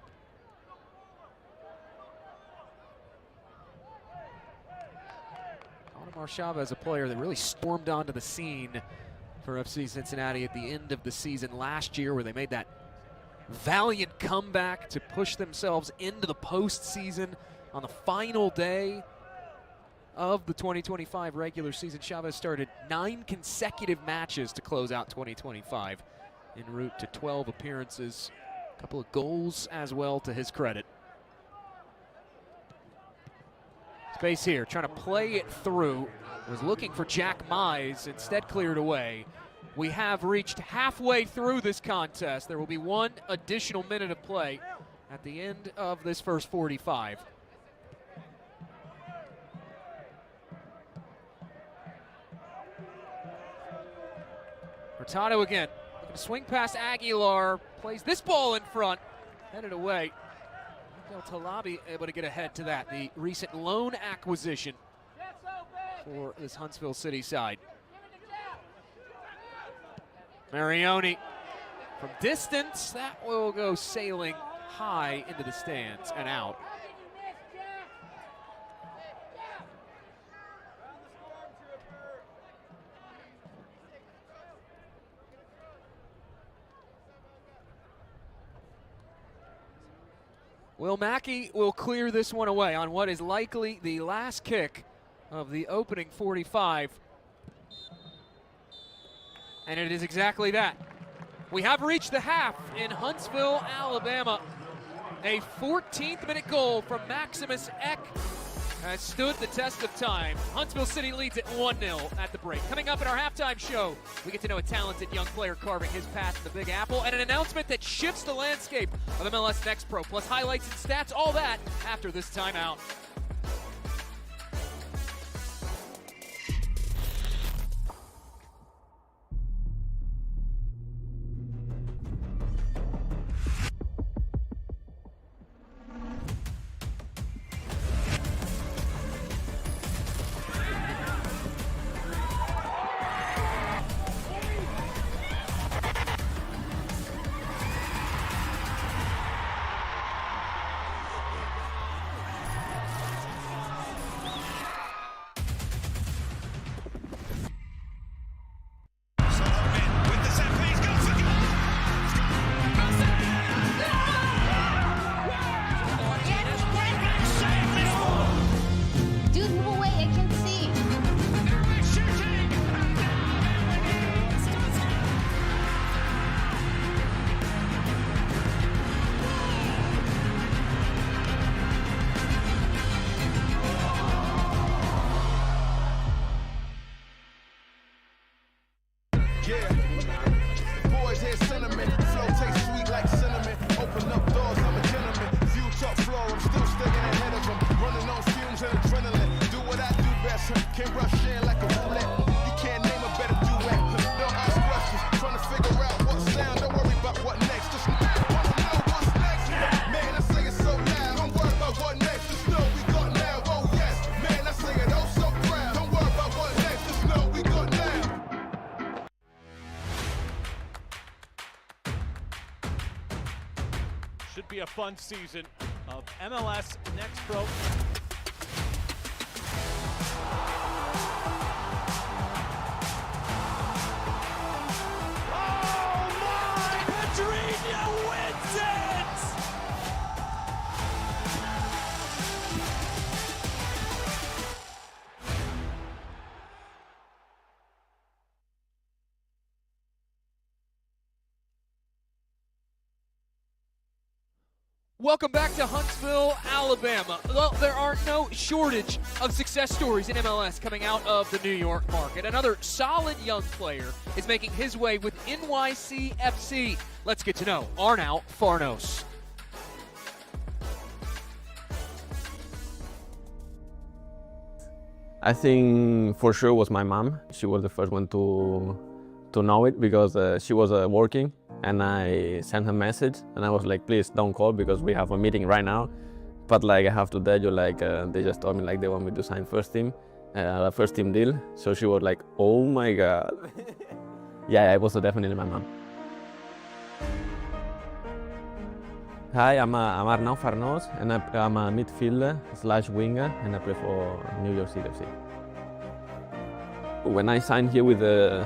Audemars Chavez, a player that really stormed onto the scene for FC Cincinnati at the end of the season last year, where they made that valiant comeback to push themselves into the postseason on the final day of the 2025 regular season. Chavez started 9 consecutive matches to close out 2025, en route to 12 appearances, a couple of goals as well to his credit. Space here, trying to play it through, was looking for Jack Mize, instead cleared away. We have reached halfway through this contest. There will be 1 additional minute of play at the end of this first 45. Hurtado again, looking to swing past Aguilar, plays this ball in front, headed away. Miguel Talabi able to get ahead to that, the recent loan acquisition for this Huntsville City side. Marioni from distance, that will go sailing high into the stands and out. Will Mackey will clear this one away on what is likely the last kick of the opening 45. And it is exactly that. We have reached the half in Huntsville, Alabama. A 14th minute goal from Maximus Eck has stood the test of time. Huntsville City leads at 1-0 at the break. Coming up in our halftime show, we get to know a talented young player carving his path to the Big Apple, and an announcement that shifts the landscape of MLS Next Pro, plus highlights and stats, all that after this timeout. bus, can rush in like a roulette. You can't name a better duet. Don't ask questions, trying to figure out what sound. Don't worry about what next. Just wanna know what's next. Man, I say it so loud. Don't worry about what next. Just know we got now. Oh yes, man, I say it oh so proud. Don't worry about what next. Just know we got now. Should be a fun season of MLS Next Pro. Oh my! Pedrinho wins it! Welcome back to Huntsville, Alabama. Well, there are no shortage of success stories in MLS coming out of the New York market. Another solid young player is making his way with NYCFC. Let's get to know Arnau Farnos. I think for sure was my mom. She was the first one to know it because she was working, and I sent her a message and I was like, please don't call because we have a meeting right now. But like I have to tell you, like they just told me like they want me to sign first team deal. So she was like, oh my God. Yeah, it was definitely my mom. Hi, I'm Arnau Farnos, and I'm a midfielder / winger, and I play for New York City FC. When I signed here with the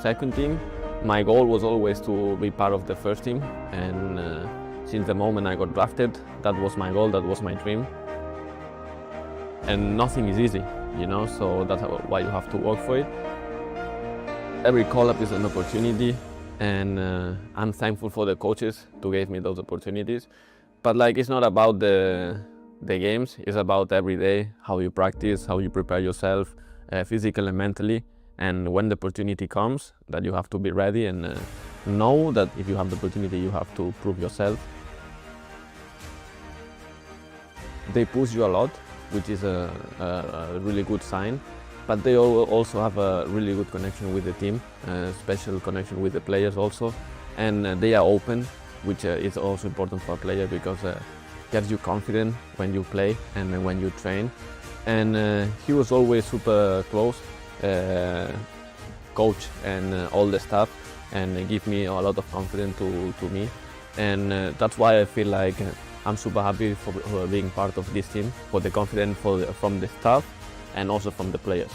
second team, my goal was always to be part of the first team, and since the moment I got drafted, that was my goal, that was my dream. And nothing is easy, you know, so that's why you have to work for it. Every call-up is an opportunity, and I'm thankful for the coaches to give me those opportunities. But like, it's not about the games, it's about every day, how you practice, how you prepare yourself, physically and mentally. And when the opportunity comes, that you have to be ready and know that if you have the opportunity, you have to prove yourself. They push you a lot, which is a really good sign. But they also have a really good connection with the team, special connection with the players also. And they are open, which is also important for a player because it gives you confidence when you play and when you train. And he was always super close, coach and all the staff, and give me a lot of confidence to me. And that's why I feel like I'm super happy for being part of this team, for the confidence from the staff and also from the players.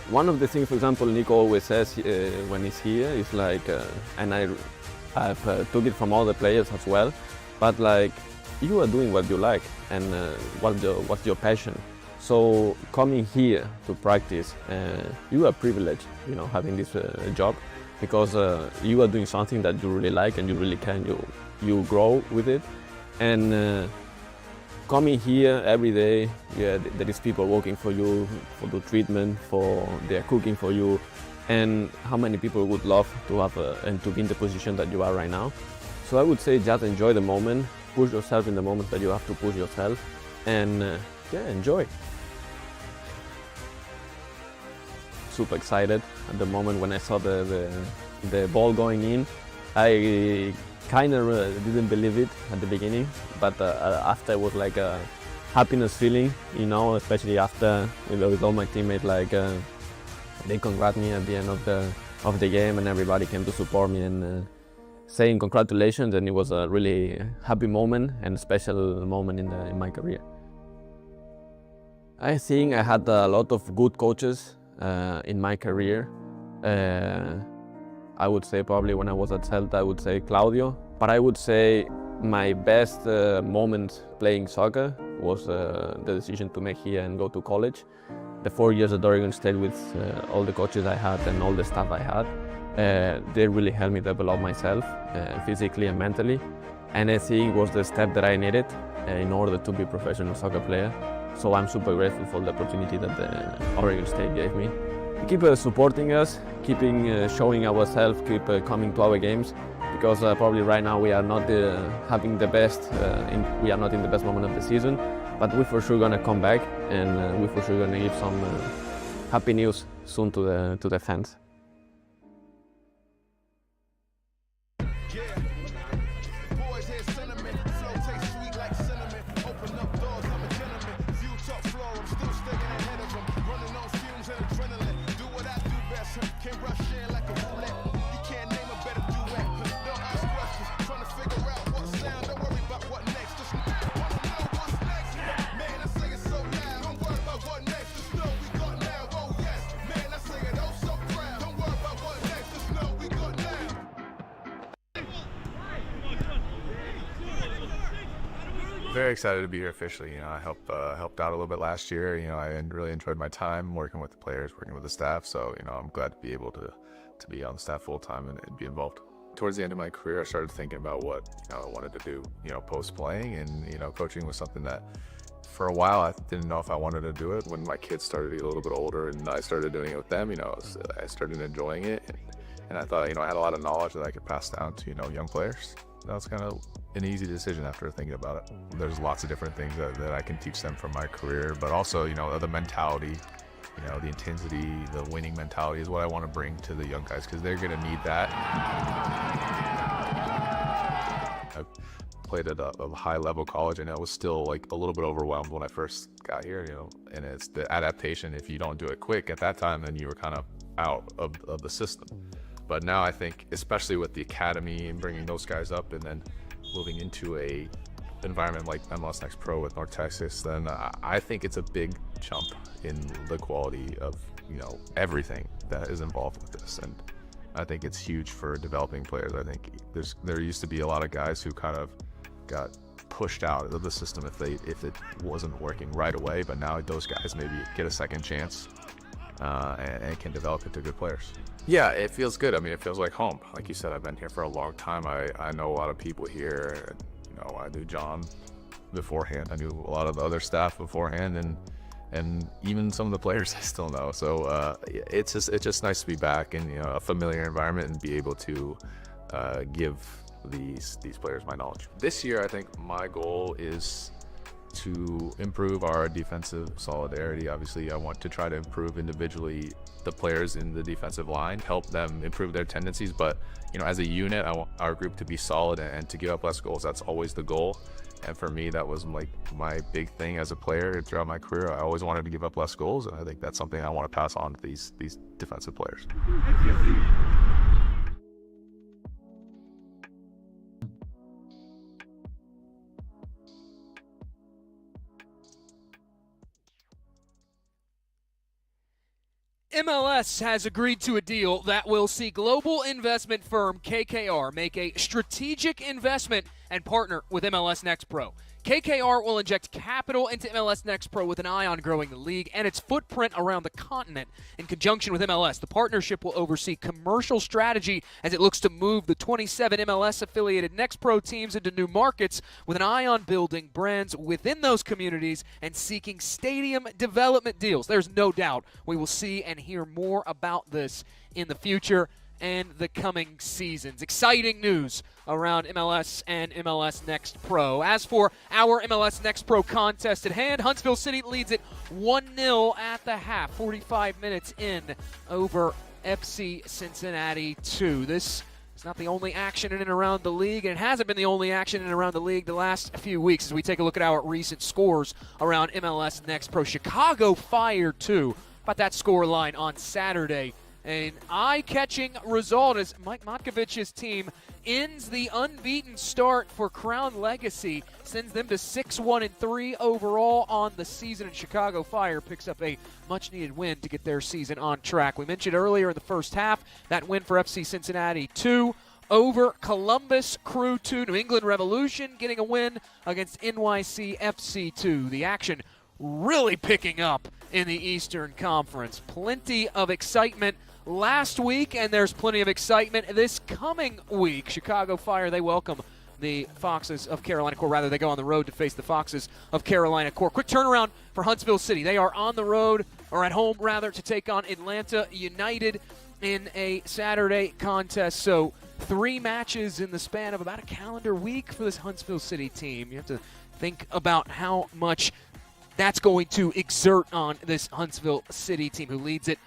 One of the things, for example, Nico always says when he's here is like, and I've took it from all the players as well, but like, you are doing what you like and what's your passion. So coming here to practice, you are privileged, you know, having this job, because you are doing something that you really like and you really can, you grow with it. And coming here every day, yeah, there is people working for you, for the treatment, they're cooking for you. And how many people would love to have and to be in the position that you are right now. So I would say just enjoy the moment, push yourself in the moment that you have to push yourself, and yeah, enjoy. Super excited at the moment when I saw the ball going in. I kind of didn't believe it at the beginning, but after it was like a happiness feeling, you know, especially after with all my teammates, like they congratulated me at the end of the game, and everybody came to support me and saying congratulations, and it was a really happy moment and special moment in my career. I think I had a lot of good coaches in my career. I would say probably when I was at Celta, I would say Claudio. But I would say my best moment playing soccer was the decision to make here and go to college. The 4 years at Oregon State with all the coaches I had and all the staff I had, they really helped me develop myself physically and mentally. And I think it was the step that I needed in order to be a professional soccer player. So I'm super grateful for the opportunity that Oregon State gave me. Keep supporting us, keeping showing ourselves, keep coming to our games, because probably right now we are not having the best, we are not in the best moment of the season, but we for sure gonna come back, and we for sure gonna give some happy news soon to the fans. Boys hear sentiment, flow tastes sweet like cinnamon. Open up doors, I'm a gentleman. View top floor, I'm still staying ahead of them. Running on fumes and adrenaline. Do what I do best, can rush in like a roulette. You can't name a better duet. Don't ask questions, trying to figure out what sound. Don't worry about what next, just wanna know what's next. Man, I say it so loud. Don't worry about what next, just know we got now. Oh yes, man, I say it oh so proud. Don't worry about what next, just know we got now. Very excited to be here officially. You know, I helped out a little bit last year. You know, I really enjoyed my time working with the players, working with the staff. So, you know, I'm glad to be able to be on the staff full time and be involved. Towards the end of my career, I started thinking about what, you know, I wanted to do, you know, post playing, and, you know, coaching was something that for a while I didn't know if I wanted to do it. When my kids started to get a little bit older and I started doing it with them, you know, I started enjoying it, and I thought, you know, I had a lot of knowledge that I could pass down to, you know, young players. That was kind of an easy decision after thinking about it. There's lots of different things that I can teach them from my career, but also, you know, the mentality, you know, the intensity, the winning mentality is what I want to bring to the young guys, because they're going to need that. I played at a high level college, and I was still like a little bit overwhelmed when I first got here, you know, and it's the adaptation. If you don't do it quick at that time, then you were kind of out of the system. But now I think, especially with the academy and bringing those guys up, and then moving into a environment like MLS Next Pro with North Texas, then I think it's a big jump in the quality of, you know, everything that is involved with this. And I think it's huge for developing players. I think there used to be a lot of guys who kind of got pushed out of the system if it wasn't working right away, but now those guys maybe get a second chance and can develop into good players. Yeah, it feels good. I mean, it feels like home. Like you said, I've been here for a long time. I know a lot of people here. You know, I knew John beforehand. I knew a lot of the other staff beforehand, and even some of the players I still know. So it's just nice to be back in, you know, a familiar environment and be able to give these players my knowledge. This year, I think my goal is to improve our defensive solidarity. Obviously, I want to try to improve individually the players in the defensive line, help them improve their tendencies. But, you know, as a unit, I want our group to be solid and to give up less goals. That's always the goal. And for me, that was like my big thing as a player throughout my career. I always wanted to give up less goals, and I think that's something I want to pass on to these defensive players. MLS has agreed to a deal that will see global investment firm KKR make a strategic investment and partner with MLS Next Pro. KKR will inject capital into MLS Next Pro with an eye on growing the league and its footprint around the continent. In conjunction with MLS, the partnership will oversee commercial strategy as it looks to move the 27 MLS-affiliated Next Pro teams into new markets with an eye on building brands within those communities and seeking stadium development deals. There's no doubt we will see and hear more about this in the future and the coming seasons. Exciting news around MLS and MLS Next Pro. As for our MLS Next Pro contest at hand, Huntsville City leads it 1-0 at the half, 45 minutes in over FC Cincinnati 2. This is not the only action in and around the league, and it hasn't been the only action in and around the league the last few weeks as we take a look at our recent scores around MLS Next Pro. Chicago Fire 2. About that score line on Saturday. An eye-catching result as Mike Matkovich's team ends the unbeaten start for Crown Legacy, sends them to 6-1-3 overall on the season, and Chicago Fire picks up a much-needed win to get their season on track. We mentioned earlier in the first half that win for FC Cincinnati 2 over Columbus Crew 2. New England Revolution getting a win against NYC FC 2. The action really picking up in the Eastern Conference. Plenty of excitement last week, and there's plenty of excitement this coming week. Chicago Fire, they welcome the Foxes of Carolina Core. Rather, they go on the road to face the Foxes of Carolina Core. Quick turnaround for Huntsville City. They are on the road, or at home, rather, to take on Atlanta United in a Saturday contest. So 3 matches in the span of about a calendar week for this Huntsville City team. You have to Think about how much that's going to exert on this Huntsville City team who leads it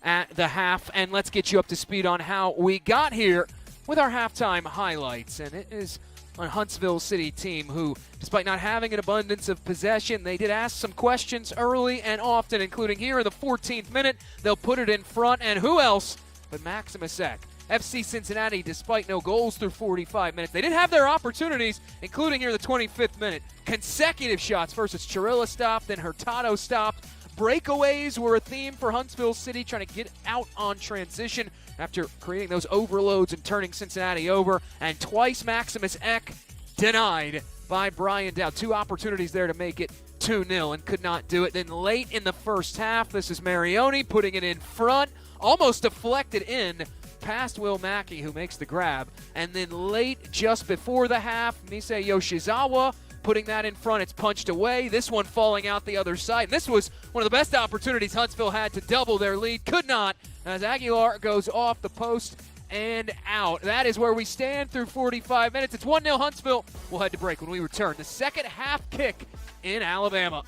at the half. And let's get you up to speed on how we got here with our halftime highlights. And it is a Huntsville City team who, despite not having an abundance of possession, they did ask some questions early and often, including here in the 14th minute. They'll put it in front, and who else but Maximus Eck. FC Cincinnati, despite no goals through 45 minutes, they did have their opportunities, including here in the 25th minute. Consecutive shots versus Chirilla stopped, then Hurtado stopped. Breakaways were a theme for Huntsville City, trying to get out on transition after creating those overloads and turning Cincinnati over. And twice Maximus Eck denied by Brian Dow. 2 opportunities there to make it 2-0 and could not do it. Then late in the first half, this is Marioni putting it in front, almost deflected in past Will Mackey, who makes the grab. And then late, just before the half, Misei Yoshizawa putting that in front. It's punched away. This one falling out the other side. And this was one of the best opportunities Huntsville had to double their lead. Could not, as Aguilar goes off the post and out. That is where we stand through 45 minutes. It's 1-0 Huntsville. We'll head to break when we return. The second half kick in Alabama.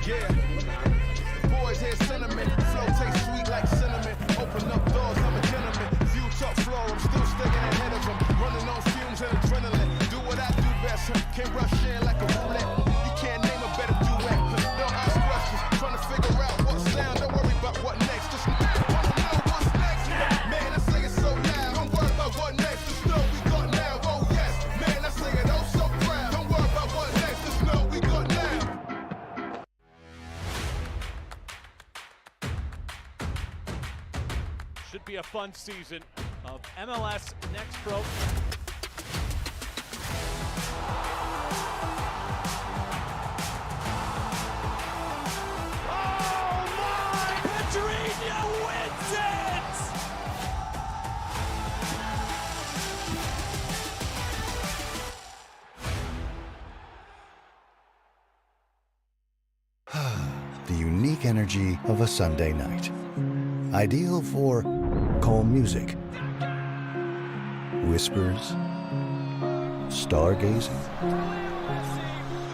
Yeah. Boys hear sentiment. Flow tastes sweet like cinnamon. Open up doors, I'm a gentleman. View top floor, I'm still staying ahead of them. Running on fumes and adrenaline. Do what I do best. Can't rush in like a roulette. You can't name a better duet. Don't ask questions. Trying to figure out what sound. Don't worry about what next. Just wanna know what's next. Man, I say it so loud. Don't worry about what next. Just know we got now. Oh yes. Man, I say it oh so proud. Don't worry about what next. Just know we got now. Should be a fun season of MLS Next Pro. Oh my! Pedrinho wins it! The unique energy of a Sunday night. Ideal for calm music, whispers, stargazing,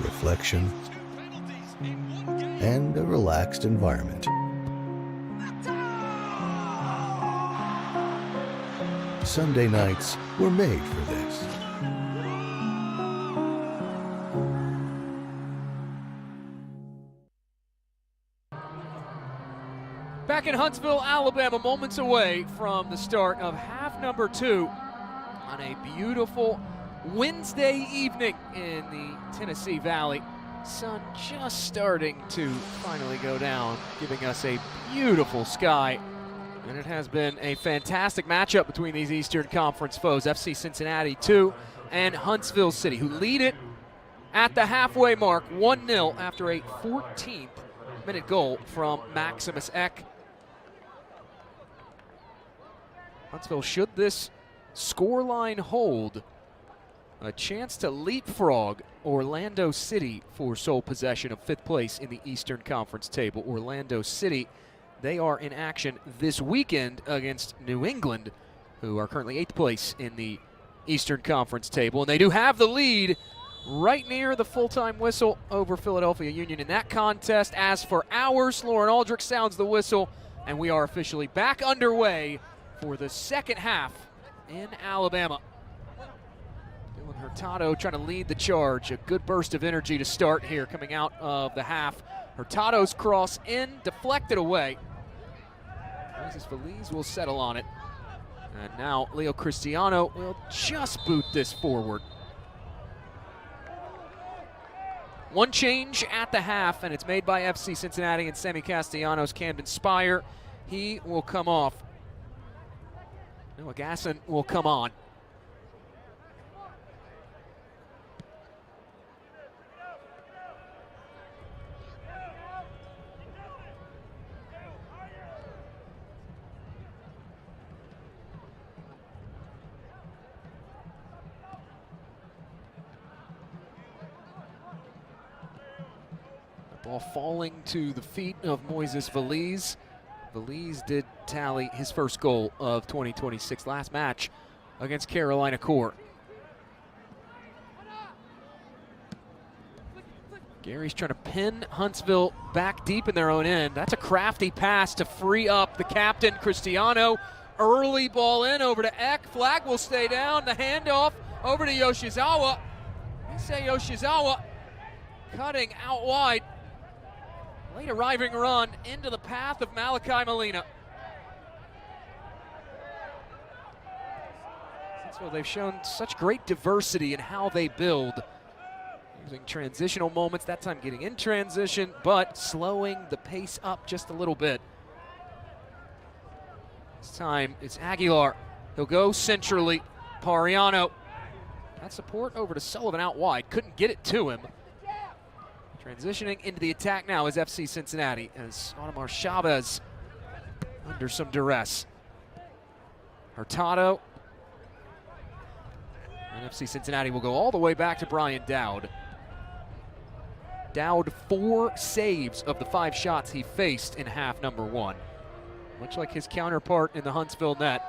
reflection, and a relaxed environment. Sunday nights were made for this. Back in Huntsville, Alabama, moments away from the start of half number 2 on a beautiful Wednesday evening in the Tennessee Valley. Sun just starting to finally go down, giving us a beautiful sky. And it has been a fantastic matchup between these Eastern Conference foes, FC Cincinnati 2 and Huntsville City, who lead it at the halfway mark, 1-0 after a 14th-minute goal from Maximus Eck. Huntsville, should this scoreline hold, a chance to leapfrog Orlando City for sole possession of 5th place in the Eastern Conference table. Orlando City, they are in action this weekend against New England, who are currently 8th place in the Eastern Conference table. And they do have the lead right near the full-time whistle over Philadelphia Union in that contest. As for ours, Lauren Aldrich sounds the whistle, and we are officially back underway for the second half in Alabama. Dylan Hurtado trying to lead the charge. A good burst of energy to start here coming out of the half. Hurtado's cross in, deflected away. Jesus Feliz will settle on it. And now Leo Cristiano will just boot this forward. One change at the half, and it's made by FC Cincinnati and Sammy Castellanos. Camden Spire, he will come off. Noah Gasson will come on. Ball falling to the feet of Moises Veliz. Veliz did tally his first goal of 2026 last match against Carolina Core. Gary's trying to pin Huntsville back deep in their own end. That's a crafty pass to free up the captain, Cristiano. Early ball in over to Eck. Flag will stay down. The handoff over to Yoshizawa. Issei Yoshizawa cutting out wide. Late arriving run into the path of Malachi Molina. So they've shown such great diversity in how they build. Using transitional moments, that time getting in transition, but slowing the pace up just a little bit. This time it's Aguilar. He'll go centrally. Pariano. That support over to Sullivan out wide. Couldn't get it to him. Transitioning into the attack now is FC Cincinnati as Audemars Chavez under some duress. Hurtado. And FC Cincinnati will go all the way back to Brian Dowd. Dowd 4 saves of the 5 shots he faced in half number 1. Much like his counterpart in the Huntsville net.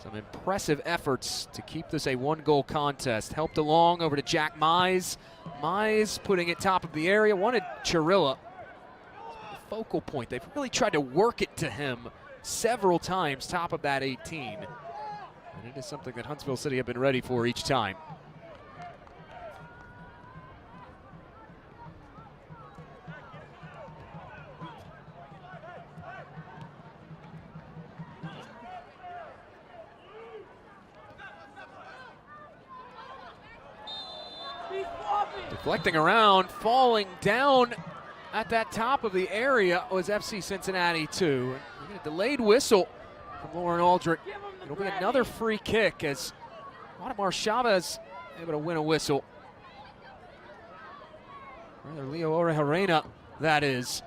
Some impressive efforts to keep this a 1-goal contest. Helped along over to Jack Mize. Mize putting it top of the area. Wanted Chirilla. The focal point. They've really tried to work it to him several times top of that 18. And it is something that Huntsville City have been ready for each time. Deflecting around, falling down at that top of the area was FC Cincinnati 2. We get a delayed whistle from Lauren Aldrich. It'll be another free kick as Audemars Chavez able to win a whistle. Rather Leo Orejarena, that is.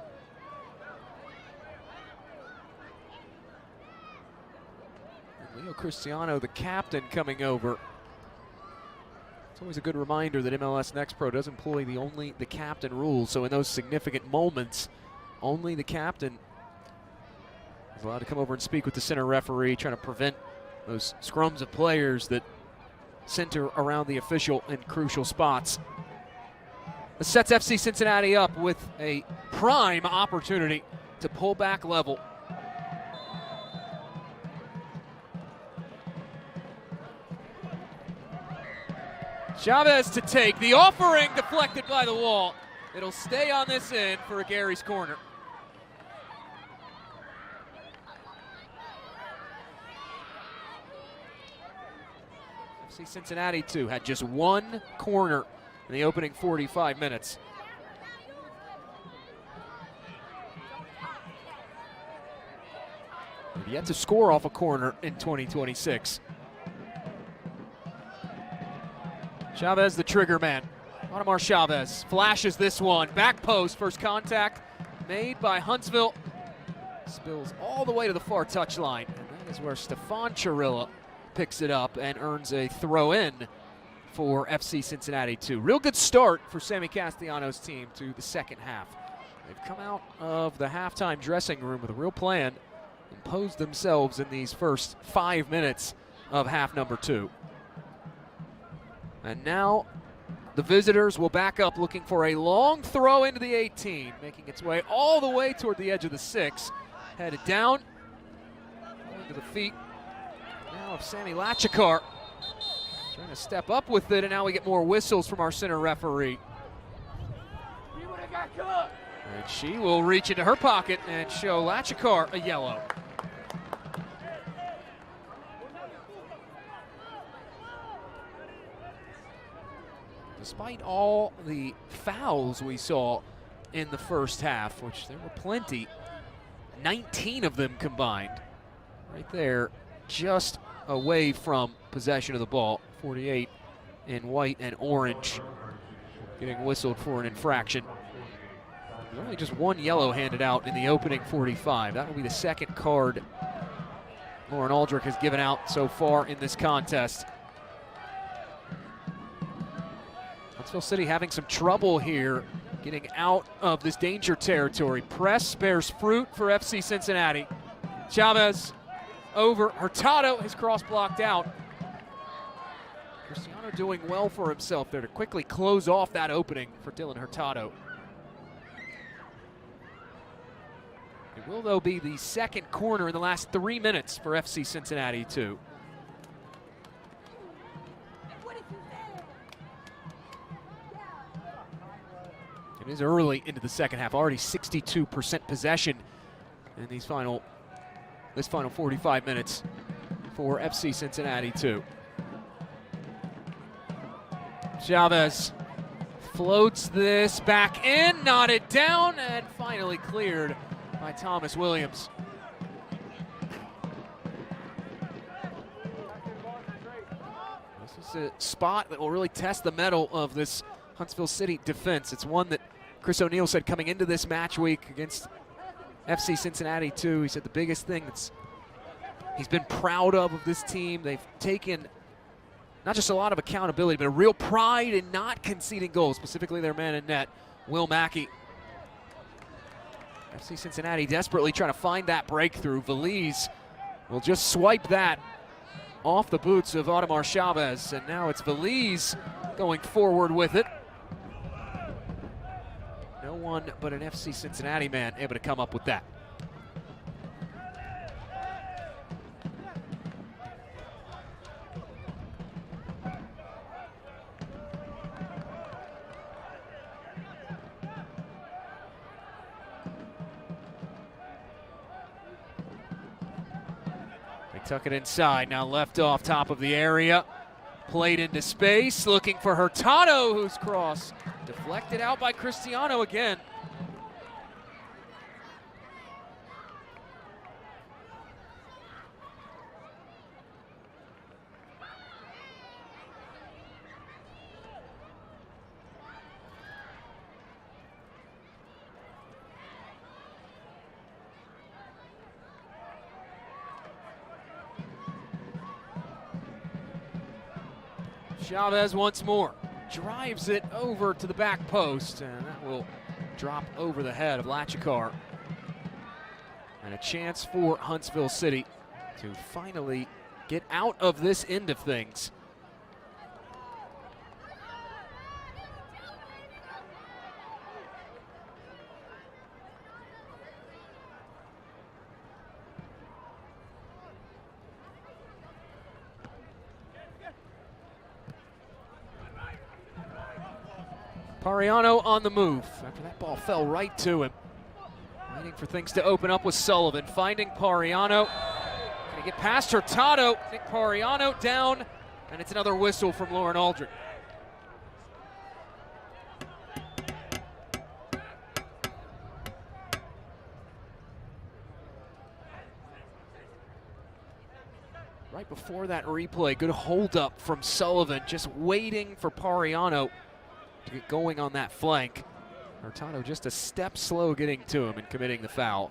And Leo Cristiano, the captain, coming over. It's always a good reminder that MLS Next Pro does employ the captain rule. So in those significant moments, only the captain is allowed to come over and speak with the center referee, trying to prevent those scrums of players that center around the official in crucial spots. This sets FC Cincinnati up with a prime opportunity to pull back level. Chavez to take. The offering deflected by the wall. It'll stay on this end for a Gary's corner. FC Cincinnati, too, had just 1 corner in the opening 45 minutes. They've yet to score off a corner in 2026. Chavez, the trigger man. Audemars Chavez flashes this one. Back post, first contact made by Huntsville. Spills all the way to the far touchline. And that is where Stefan Chirilla picks it up and earns a throw in for FC Cincinnati 2. Real good start for Sammy Castellanos' team to the second half. They've come out of the halftime dressing room with a real plan and posed themselves in these first 5 minutes of half number 2. And now the visitors will back up looking for a long throw into the 18, making its way all the way toward the edge of the 6. Headed down, into the feet now of Sammy Lachikar. Trying to step up with it, and now we get more whistles from our center referee. And she will reach into her pocket and show Lachikar a yellow. Despite all the fouls we saw in the first half, which there were plenty, 19 of them combined. Right there, just away from possession of the ball. 48 in white and orange, getting whistled for an infraction. There's only just 1 yellow handed out in the opening 45. That will be the second card Lauren Aldrich has given out so far in this contest. Huntsville City having some trouble here getting out of this danger territory. Press bears fruit for FC Cincinnati. Chavez over Hurtado, his cross blocked out. Cristiano doing well for himself there to quickly close off that opening for Dylan Hurtado. It will, though, be the second corner in the last 3 minutes for FC Cincinnati, too. It is early into the second half, already 62% possession in this final 45 minutes for FC Cincinnati, too. Chavez floats this back in, knotted down, and finally cleared by Thomas Williams. This is a spot that will really test the mettle of this Huntsville City defense. It's one that Chris O'Neill said coming into this match week against FC Cincinnati too. He said the biggest thing that's he's been proud of this team, they've taken not just a lot of accountability, but a real pride in not conceding goals, specifically their man in net, Will Mackey. FC Cincinnati desperately trying to find that breakthrough. Veliz will just swipe that off the boots of Audemars Chavez, and now it's Veliz going forward with it. No one but an FC Cincinnati man able to come up with that. Tuck it inside, now left off top of the area. Played into space, looking for Hurtado, whose cross deflected out by Cristiano again. Chavez once more drives it over to the back post, and that will drop over the head of Lachikar. And a chance for Huntsville City to finally get out of this end of things. Pariano on the move after that ball fell right to him. Waiting for things to open up with Sullivan, finding Pariano. Gonna get past Hurtado. Nick Pariano down, and it's another whistle from Lauren Aldred. Right before that replay, good hold up from Sullivan, just waiting for Pariano to get going on that flank. Hurtado just a step slow getting to him and committing the foul.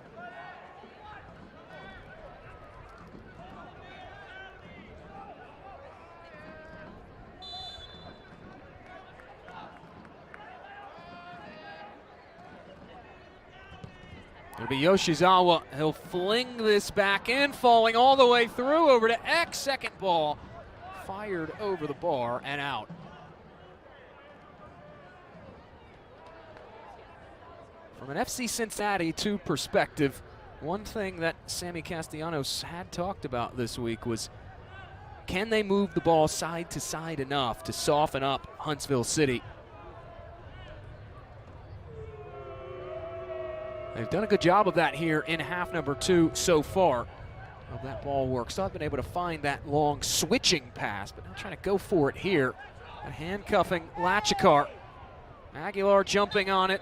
It'll be Yoshizawa. He'll fling this back in, falling all the way through over to X. Second ball fired over the bar and out. From an FC Cincinnati 2 perspective, one thing that Sammy Castellanos had talked about this week was, can they move the ball side to side enough to soften up Huntsville City? They've done a good job of that here in half number 2 so far. Of that ball work. Still haven't been able to find that long switching pass, but now trying to go for it here. And handcuffing Lachikar. Aguilar jumping on it.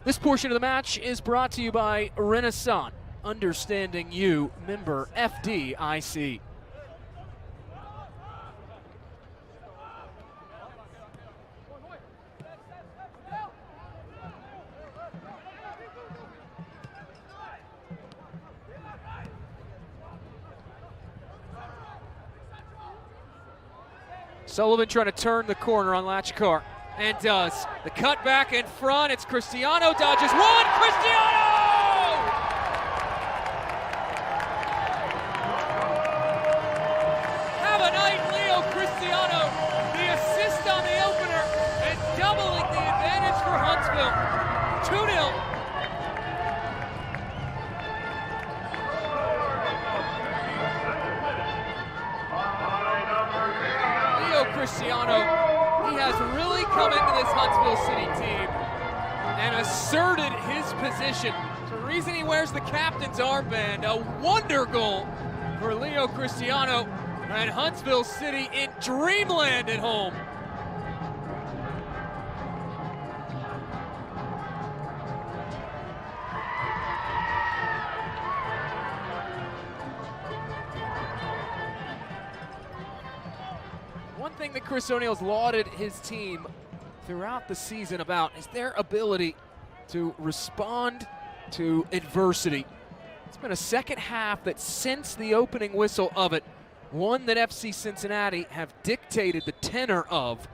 This portion of the match is brought to you by Renaissance, understanding you, member FDIC. Sullivan trying to turn the corner on Lachkar, and does. The cut back in front, it's Cristiano, dodges one, Cristiano! Have a night, Leo Cristiano. The assist on the opener, and doubling the advantage for Huntsville. 2-0. Cristiano, he has really come into this Huntsville City team and asserted his position. It's the reason he wears the captain's armband. A wonder goal for Leo Cristiano, and Huntsville City in dreamland at home. One thing that Chris O'Neill's lauded his team throughout the season about is their ability to respond to adversity. It's been a second half that, since the opening whistle of it, one that FC Cincinnati have dictated the tenor of,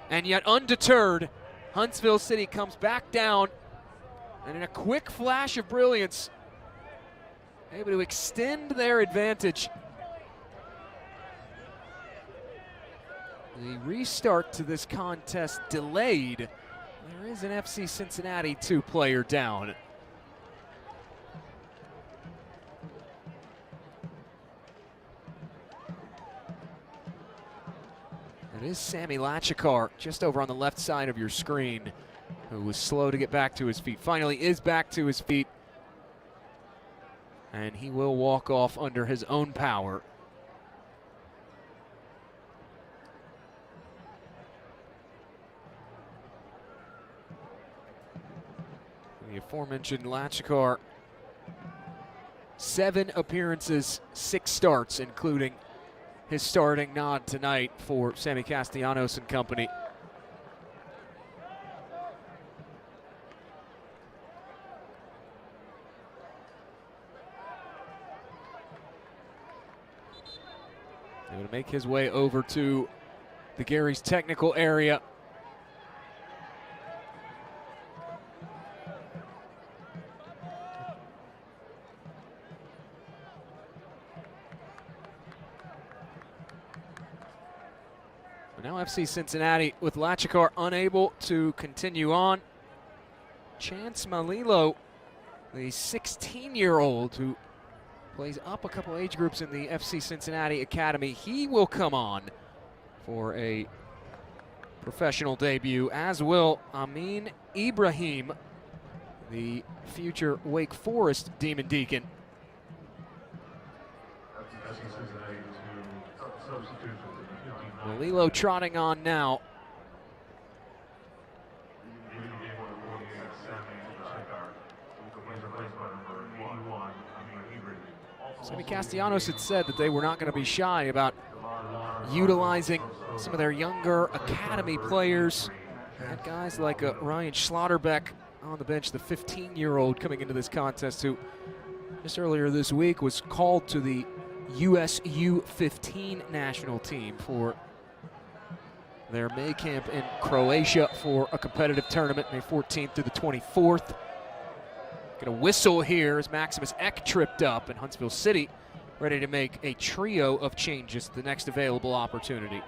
and yet undeterred, Huntsville City comes back down, and in a quick flash of brilliance, able to extend their advantage. The restart to this contest delayed. There is an FC Cincinnati 2-player down. It is Sammy Lachkar, just over on the left side of your screen, who was slow to get back to his feet. Finally is back to his feet, and he will walk off under his own power. The aforementioned Lachkar, 7 appearances, 6 starts, including his starting nod tonight for Sammy Castellanos and company. He's going to make his way over to the Gary's technical area. Now FC Cincinnati with Lachkar unable to continue on. Chance Malilo, the 16-year-old who plays up a couple age groups in the FC Cincinnati Academy, he will come on for a professional debut, as will Amin Ibrahim, the future Wake Forest Demon Deacon. Malilo trotting on now. Sammy Castellanos had said that they were not going to be shy about utilizing some of their younger academy players. Had guys like Ryan Schlotterbeck on the bench, the 15-year-old coming into this contest, who just earlier this week was called to the US U15 national team for their May camp in Croatia for a competitive tournament, May 14th through the 24th. Get a whistle here as Maximus Eck tripped up, and Huntsville City ready to make a trio of changes to the next available opportunity.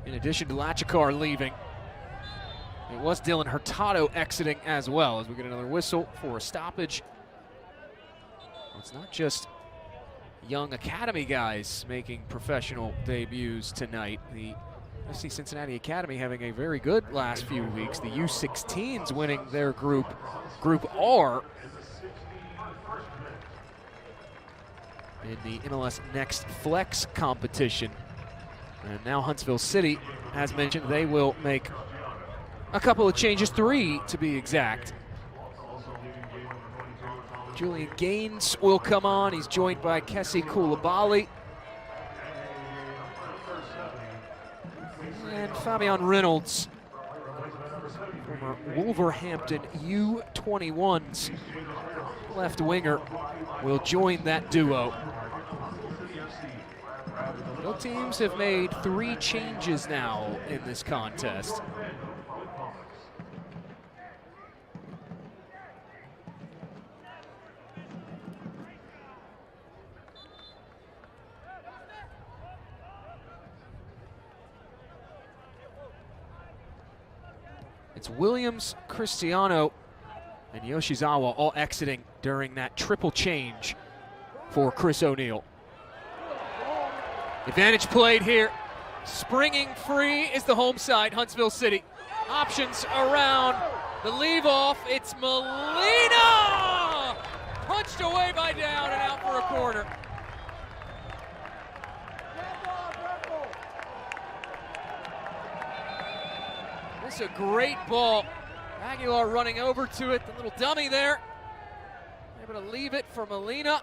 In addition to Lachkar leaving, it was Dylan Hurtado exiting as well, as we get another whistle for a stoppage. It's not just young academy guys making professional debuts tonight. The FC Cincinnati Academy having a very good last few weeks. The U16s winning their Group R in the MLS Next Flex competition. And now Huntsville City, as mentioned, they will make a couple of changes, 3 to be exact. Julian Gaines will come on. He's joined by Kessie Koulibaly. And Fabian Reynolds, former Wolverhampton U21's left winger, will join that duo. Both teams have made 3 changes now in this contest. It's Williams, Cristiano, and Yoshizawa all exiting during that triple change for Chris O'Neal. Advantage played here. Springing free is the home side, Huntsville City. Options around the leave-off. It's Molina! Punched away by Down and out for a corner. This is a great ball. Aguilar running over to it, the little dummy there. Able to leave it for Molina.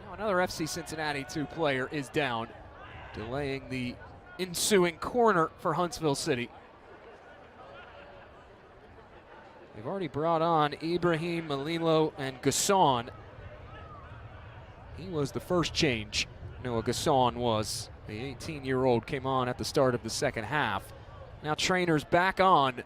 Now another FC Cincinnati 2 player is down, delaying the ensuing corner for Huntsville City. They've already brought on Ibrahim Malilo and Gasson. He was the first change. Noah Gasson was. The 18-year-old came on at the start of the second half. Now trainers back on.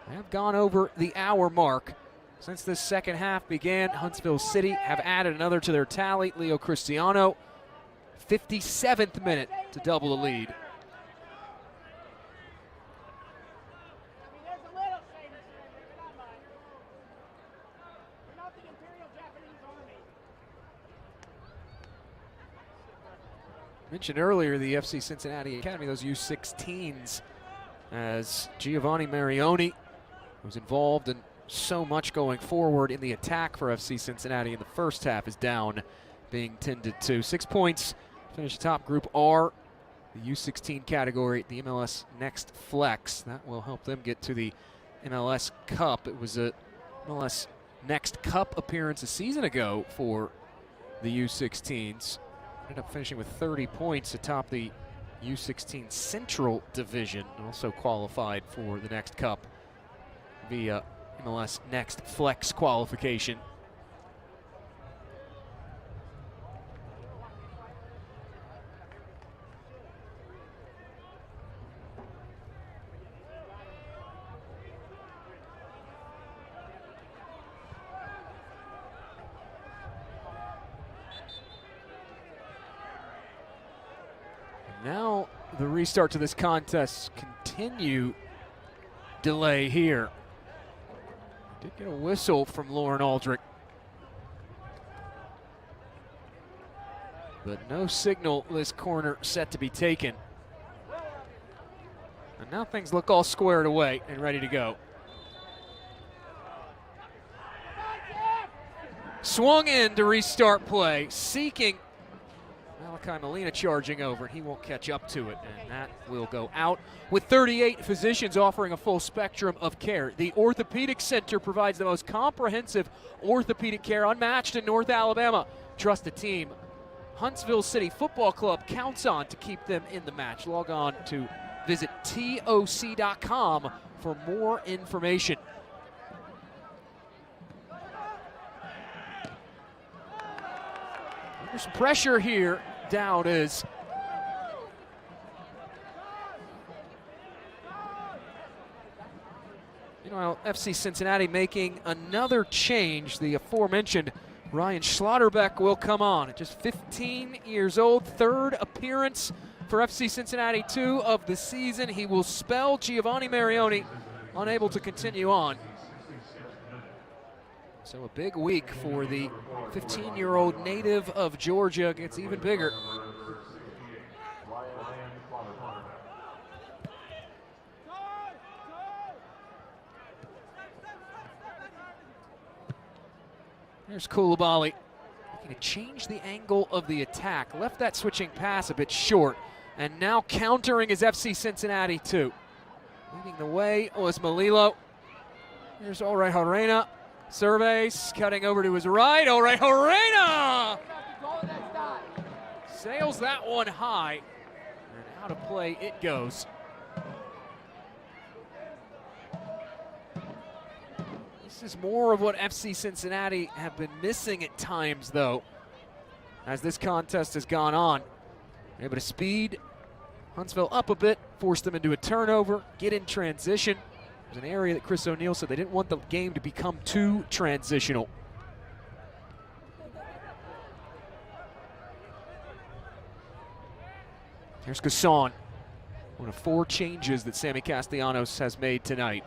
They have gone over the hour mark. Since this second half began, Huntsville City have added another to their tally. Leo Cristiano, 57th minute to double the lead. Mentioned earlier the FC Cincinnati Academy, those U16s, as Giovanni Marioni was involved in so much going forward in the attack for FC Cincinnati in the first half, is down, being tended to. 6 points, finish top Group R, the U16 category, the MLS Next Flex. That will help them get to the MLS Cup. It was a MLS Next Cup appearance a season ago for the U16s. Ended up finishing with 30 points atop the U16 Central Division, and also qualified for the next cup via MLS Next Flex qualification. Now the restart to this contest continue delay here. Did get a whistle from Lauren Aldrich, but no signal this corner set to be taken. And now things look all squared away and ready to go. Swung in to restart play, seeking Malachi Molina charging over, and he won't catch up to it, and that will go out. With 38 physicians offering a full spectrum of care, the Orthopedic Center provides the most comprehensive orthopedic care unmatched in North Alabama. Trust a team Huntsville City Football Club counts on to keep them in the match. Log on to visit TOC.com for more information. There's pressure here. Down is. Meanwhile, FC Cincinnati making another change. The aforementioned Ryan Schlotterbeck will come on at just 15 years old. 3rd appearance for FC Cincinnati 2 of the season. He will spell Giovanni Marioni unable to continue on. So a big week for the 15-year-old native of Georgia. Gets even bigger. There's Koulibaly looking to change the angle of the attack. Left that switching pass a bit short, and now countering is FC Cincinnati too. Leading the way was Melillo. Here's Orejorena. Surveys, cutting over to his right. Orejorena! Sails that one high. And out of play it goes. This is more of what FC Cincinnati have been missing at times, though, as this contest has gone on. Able to speed Huntsville up a bit, force them into a turnover, get in transition. There's an area that Chris O'Neill said they didn't want the game to become too transitional. Here's Gasson, one of 4 changes that Sammy Castellanos has made tonight.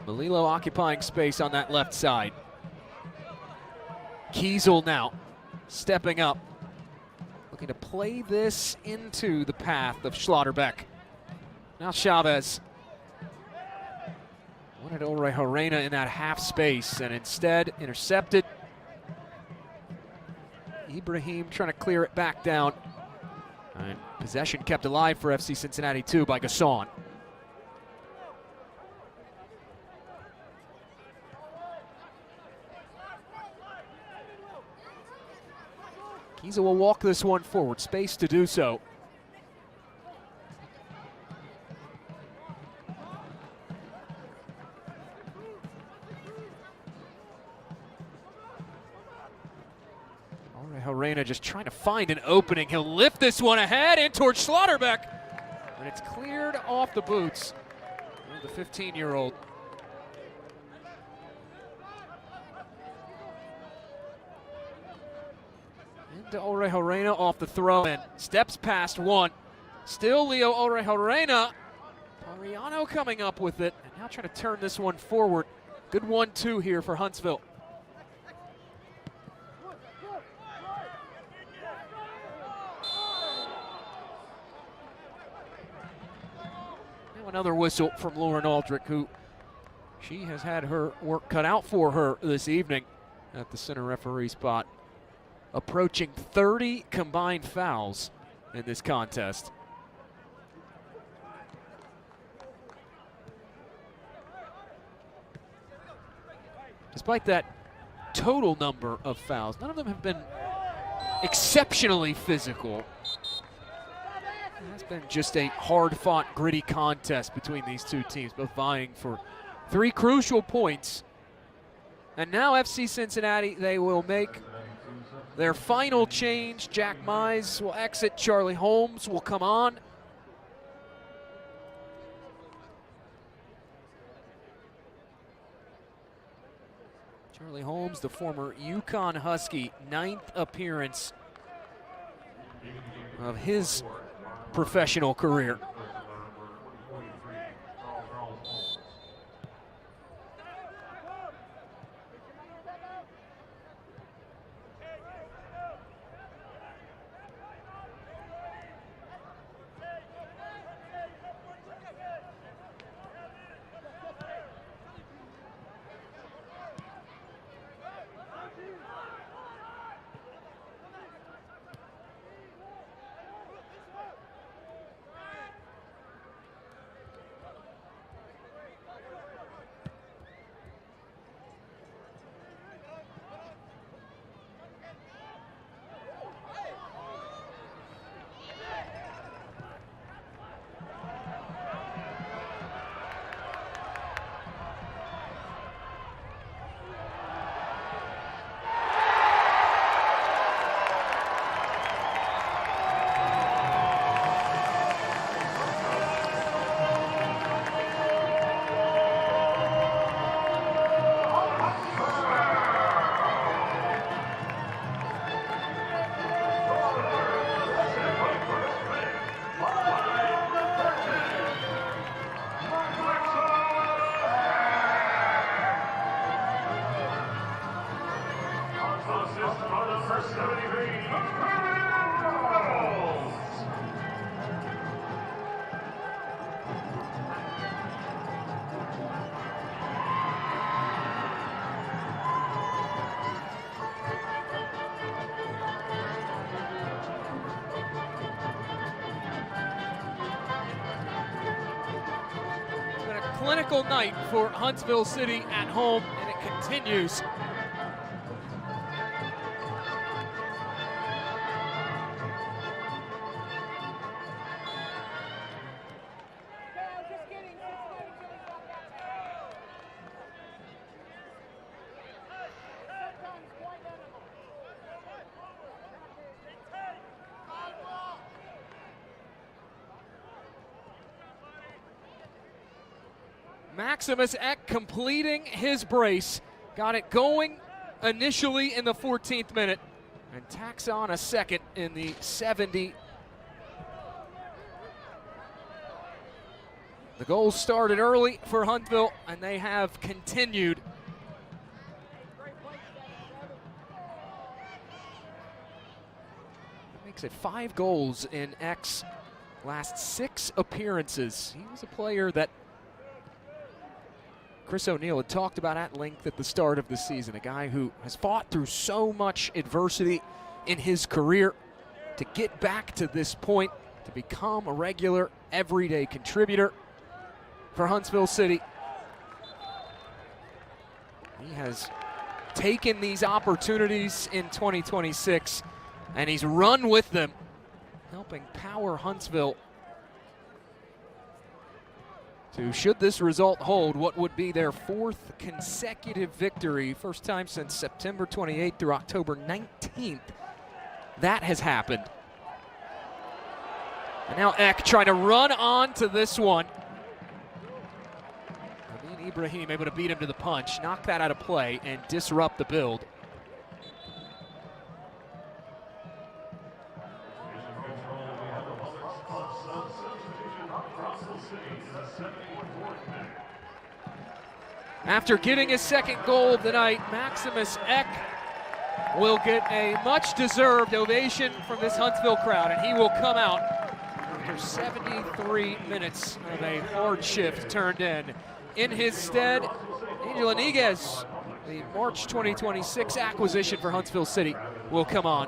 Melillo occupying space on that left side. Kiesel now stepping up, looking to play this into the path of Schlotterbeck. Now Chavez wanted Orejorena in that half space and instead intercepted. Ibrahim trying to clear it back down. And possession kept alive for FC Cincinnati too by Gasson. Kiesel will walk this one forward, space to do so. Orejorena just trying to find an opening. He'll lift this one ahead in towards Schlotterbeck. And it's cleared off the boots of the 15-year-old. Into Orejorena off the throw and steps past one. Still Leo Orejorena. Pariano coming up with it and now trying to turn this one forward. Good 1-2 here for Huntsville. Now another whistle from Lauren Aldrich, who she has had her work cut out for her this evening at the center referee spot. Approaching 30 combined fouls in this contest. Despite that total number of fouls, none of them have been exceptionally physical. It's been just a hard-fought, gritty contest between these two teams, both vying for 3 crucial points. And now FC Cincinnati, they will make their final change. Jack Mize will exit. Charlie Holmes will come on. Charlie Holmes, the former UConn Husky, 9th appearance of his professional career. clinical night for Huntsville City at home, and it continues. Maximus Eck completing his brace, got it going initially in the 14th minute, and tacks on a second in the 70. The goals started early for Huntsville, and they have continued. That makes it 5 goals in Eck's last 6 appearances. He was a player that Chris O'Neill had talked about at length at the start of the season, a guy who has fought through so much adversity in his career to get back to this point, to become a regular, everyday contributor for Huntsville City. He has taken these opportunities in 2026, and he's run with them, helping power Huntsville to, should this result hold, what would be their 4th consecutive victory. First time since September 28th through October 19th that has happened. And now Eck trying to run on to this one. Amin Ibrahim able to beat him to the punch, knock that out of play, and disrupt the build. After getting his 2nd goal of the night, Maximus Eck will get a much-deserved ovation from this Huntsville crowd, and he will come out after 73 minutes of a hard shift turned in. In his stead, Angel Iniguez, the March 2026 acquisition for Huntsville City, will come on.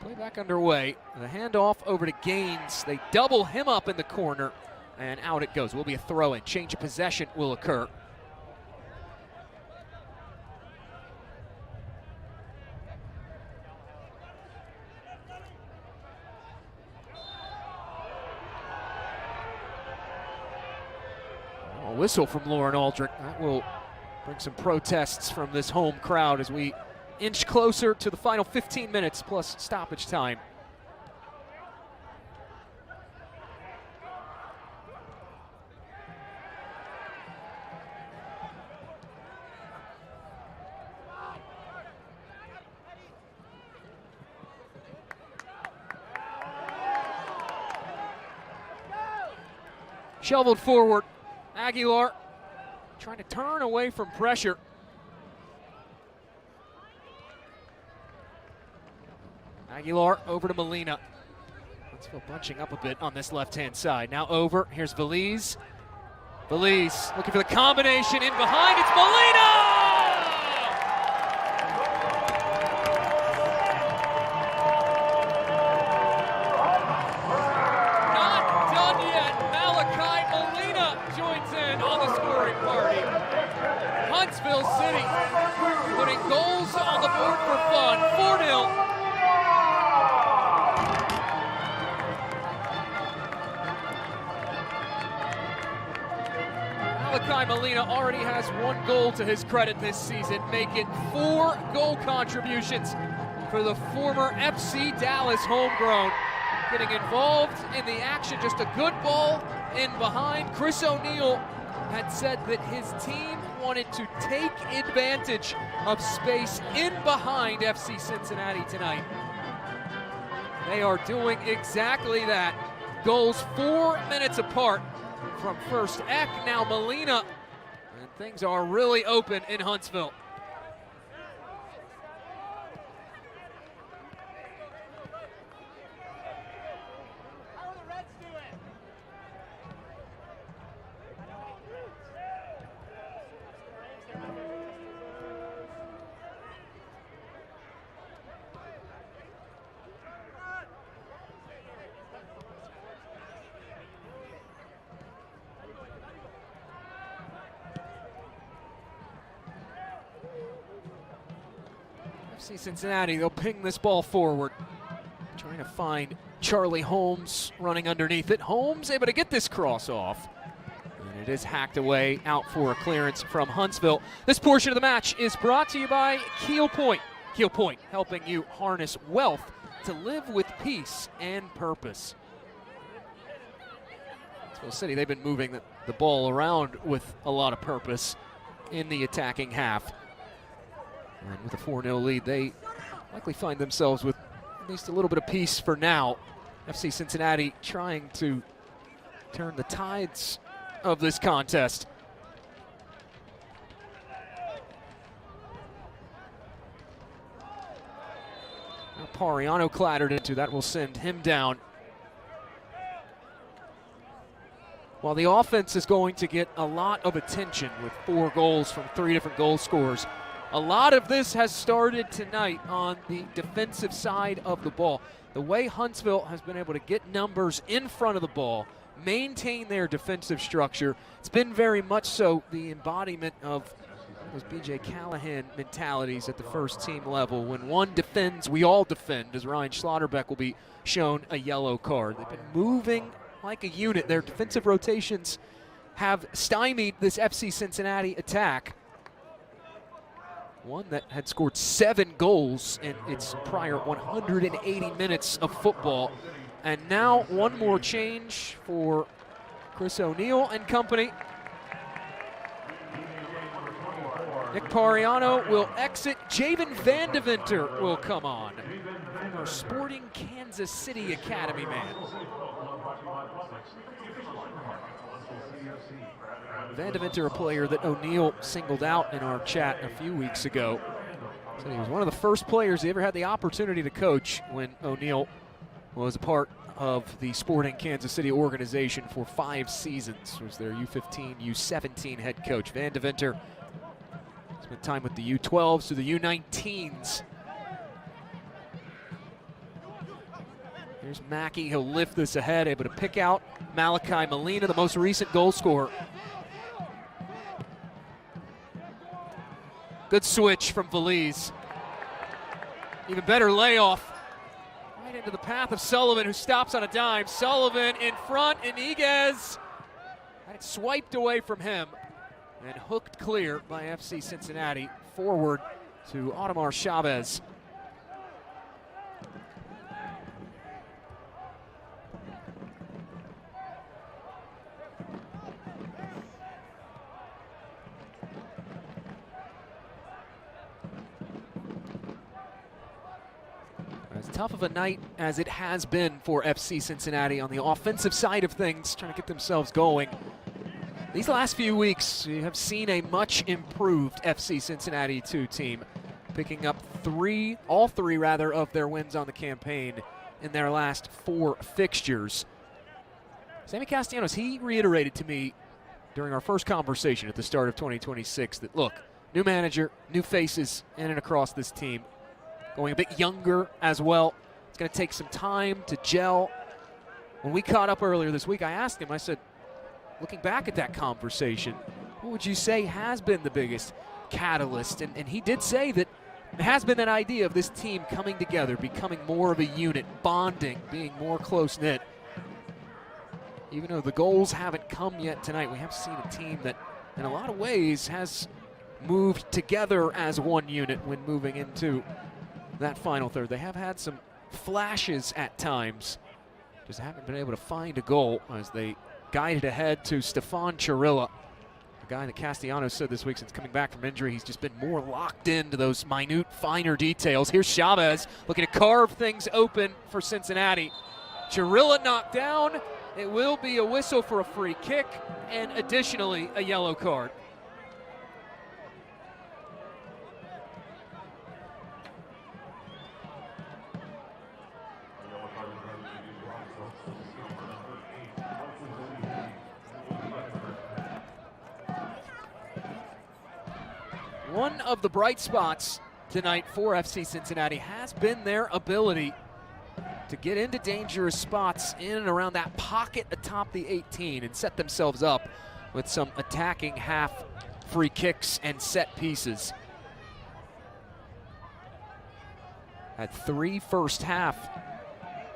Play back underway. The handoff over to Gaines. They double him up in the corner, and out it goes. Will be a throw-in. Change of possession will occur. A whistle from Lauren Aldrich. That will bring some protests from this home crowd as we inch closer to the final 15 minutes plus stoppage time. Shoveled forward. Aguilar trying to turn away from pressure. Aguilar over to Molina. Huntsville bunching up a bit on this left-hand side. Now over, here's Veliz. Veliz looking for the combination in behind, it's Molina! Not done yet, Malachi Molina joins in on the scoring party. Huntsville City putting goals on the board for fun, 4-0. Malachi Molina already has 1 goal to his credit this season, making 4 goal contributions for the former FC Dallas homegrown. Getting involved in the action, just a good ball in behind. Chris O'Neill had said that his team wanted to take advantage of space in behind FC Cincinnati tonight. They are doing exactly that. Goals 4 minutes apart. From first Eck, now Molina, and things are really open in Huntsville. FC Cincinnati, they'll ping this ball forward. Trying to find Charlie Holmes running underneath it. Holmes able to get this cross off. And it is hacked away out for a clearance from Huntsville. This portion of the match is brought to you by Keel Point. Keel Point, helping you harness wealth to live with peace and purpose. Huntsville City, they've been moving the ball around with a lot of purpose in the attacking half. And with a 4-0 lead, they likely find themselves with at least a little bit of peace for now. FC Cincinnati trying to turn the tides of this contest. Now Pariano clattered into that, will send him down. While the offense is going to get a lot of attention with 4 goals from 3 different goal scorers, a lot of this has started tonight on the defensive side of the ball. The way Huntsville has been able to get numbers in front of the ball, maintain their defensive structure, it's been very much so the embodiment of those B.J. Callahan mentalities at the first team level. When one defends, we all defend, as Ryan Schlotterbeck will be shown a yellow card. They've been moving like a unit. Their defensive rotations have stymied this FC Cincinnati attack. One that had scored 7 goals in its prior 180 minutes of football. And now one more change for Chris O'Neill and company. Nick Pariano will exit. Javen Vandeventer will come on. Former Sporting Kansas City Academy man. Vandeventer, a player that O'Neill singled out in our chat a few weeks ago. So he was one of the first players he ever had the opportunity to coach when O'Neill was a part of the Sporting Kansas City organization for 5 seasons. He was their U15, U17 head coach. Vandeventer spent time with the U12s to the U19s. Here's Mackey, he'll lift this ahead, able to pick out Malachi Molina, the most recent goal scorer. Good switch from Veliz. Even better layoff. Right into the path of Sullivan, who stops on a dime. Sullivan in front, Iniguez. Had it swiped away from him and hooked clear by FC Cincinnati. Forward to Audemars Chavez. As tough of a night as it has been for FC Cincinnati on the offensive side of things, trying to get themselves going. These last few weeks, we have seen a much improved FC Cincinnati 2 team, picking up all three of their wins on the campaign in their last 4 fixtures. Sammy Castellanos, he reiterated to me during our first conversation at the start of 2026 that, look, new manager, new faces in and across this team. Going a bit younger as well. It's going to take some time to gel. When we caught up earlier this week, I asked him, I said, looking back at that conversation, what would you say has been the biggest catalyst? And he did say that it has been that idea of this team coming together, becoming more of a unit, bonding, being more close-knit. Even though the goals haven't come yet tonight, we have seen a team that, in a lot of ways, has moved together as one unit when moving into that final third. They have had some flashes at times, just haven't been able to find a goal as they guided ahead to Stefan Chirilla, a guy that Castellanos said this week since coming back from injury, he's just been more locked into those minute, finer details. Here's Chavez looking to carve things open for Cincinnati. Chirilla knocked down. It will be a whistle for a free kick and additionally a yellow card. One of the bright spots tonight for FC Cincinnati has been their ability to get into dangerous spots in and around that pocket atop the 18 and set themselves up with some attacking half free kicks and set pieces. Had 3 first half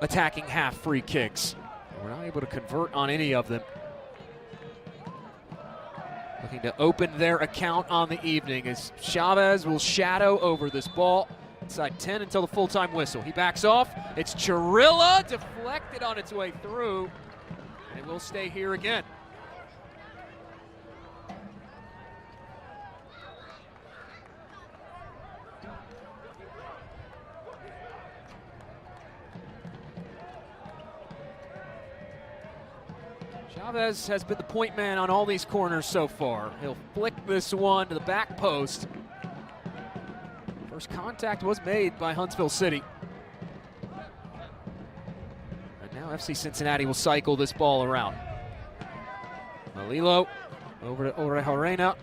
attacking half free kicks. We're not able to convert on any of them. Looking to open their account on the evening as Chavez will shadow over this ball. Inside 10 until the full-time whistle. He backs off. It's Chirilla, deflected on its way through. And it will stay here again. Chavez has been the point man on all these corners so far. He'll flick this one to the back post. First contact was made by Huntsville City. And now FC Cincinnati will cycle this ball around. Malilo over to Orejorena.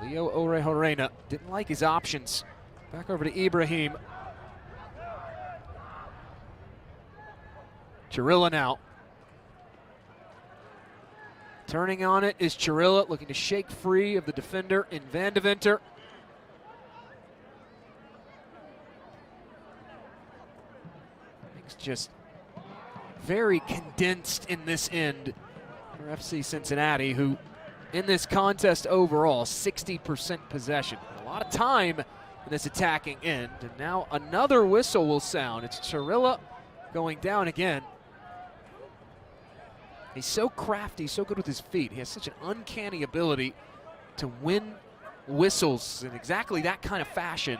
Leo Orejorena didn't like his options. Back over to Ibrahim. Chirilla now. Turning on it is Chirilla, looking to shake free of the defender in Van de Venter. Things just very condensed in this end for FC Cincinnati, who in this contest overall, 60% possession. A lot of time in this attacking end. And now another whistle will sound. It's Chirilla going down again. He's so crafty, so good with his feet. He has such an uncanny ability to win whistles in exactly that kind of fashion.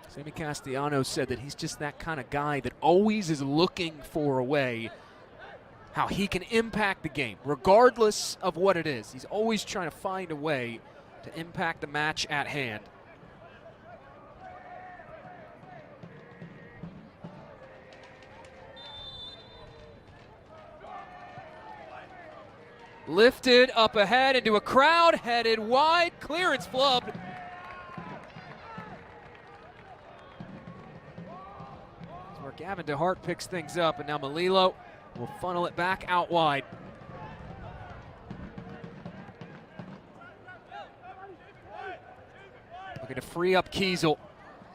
Sammy Castellanos said that he's just that kind of guy that always is looking for a way how he can impact the game, regardless of what it is. He's always trying to find a way to impact the match at hand. Lifted up ahead into a crowd, headed wide, clearance flubbed. That's where Gavin DeHart picks things up, and now Malilo will funnel it back out wide. Looking to free up Kiesel.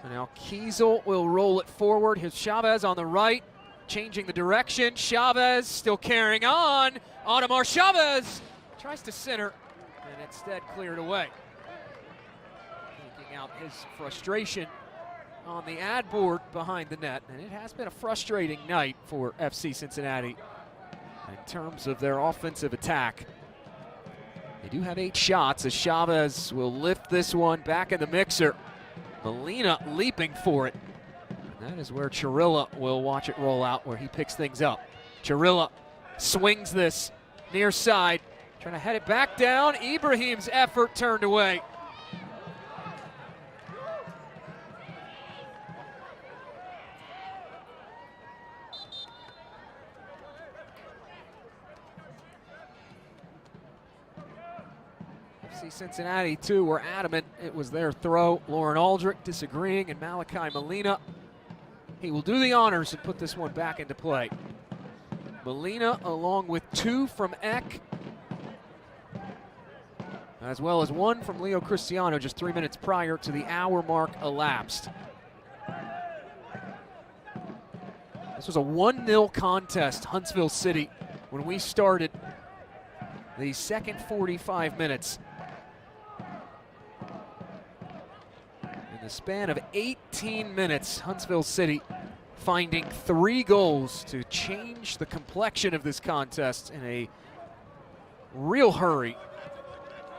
And now Kiesel will roll it forward. Here's Chavez on the right, changing the direction. Chavez still carrying on. Audemars Chavez tries to center and instead cleared away. Taking out his frustration on the ad board behind the net. And it has been a frustrating night for FC Cincinnati in terms of their offensive attack. They do have 8 shots as Chavez will lift this one back in the mixer. Molina leaping for it. And that is where Chirilla will watch it roll out, where he picks things up. Chirilla swings this near side, trying to head it back down. Ibrahim's effort turned away. FC Cincinnati, too, were adamant it was their throw. Lauren Aldrich disagreeing, and Malachi Molina, he will do the honors and put this one back into play. Molina along with 2 from Eck, as well as 1 from Leo Cristiano just 3 minutes prior to the hour mark elapsed. This was a 1-0 contest, Huntsville City, when we started the second 45 minutes. In the span of 18 minutes, Huntsville City finding 3 goals to change the complexion of this contest in a real hurry.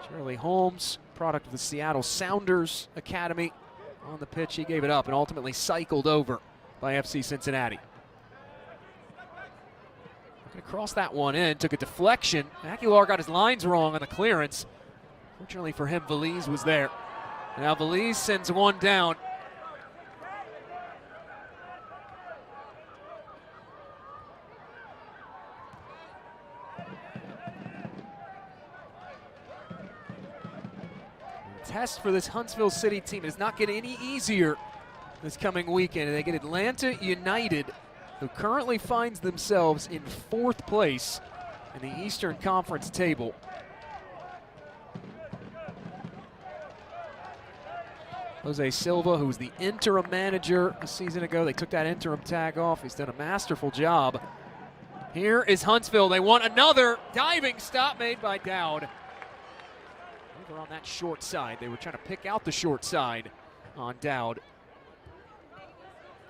Charlie Holmes, product of the Seattle Sounders Academy, on the pitch. He gave it up and ultimately cycled over by FC Cincinnati. Looking to cross that one in, took a deflection. Aguilar got his lines wrong on the clearance. Fortunately for him, Valise was there. Now Valise sends one down. test for this Huntsville City team. It does not get any easier this coming weekend. They get Atlanta United, who currently finds themselves in 4th place in the Eastern Conference table. Jose Silva, who was the interim manager a season ago, they took that interim tag off. He's done a masterful job. Here is Huntsville. They want another diving stop made by Dowd. Over on that short side. They were trying to pick out the short side on Dowd,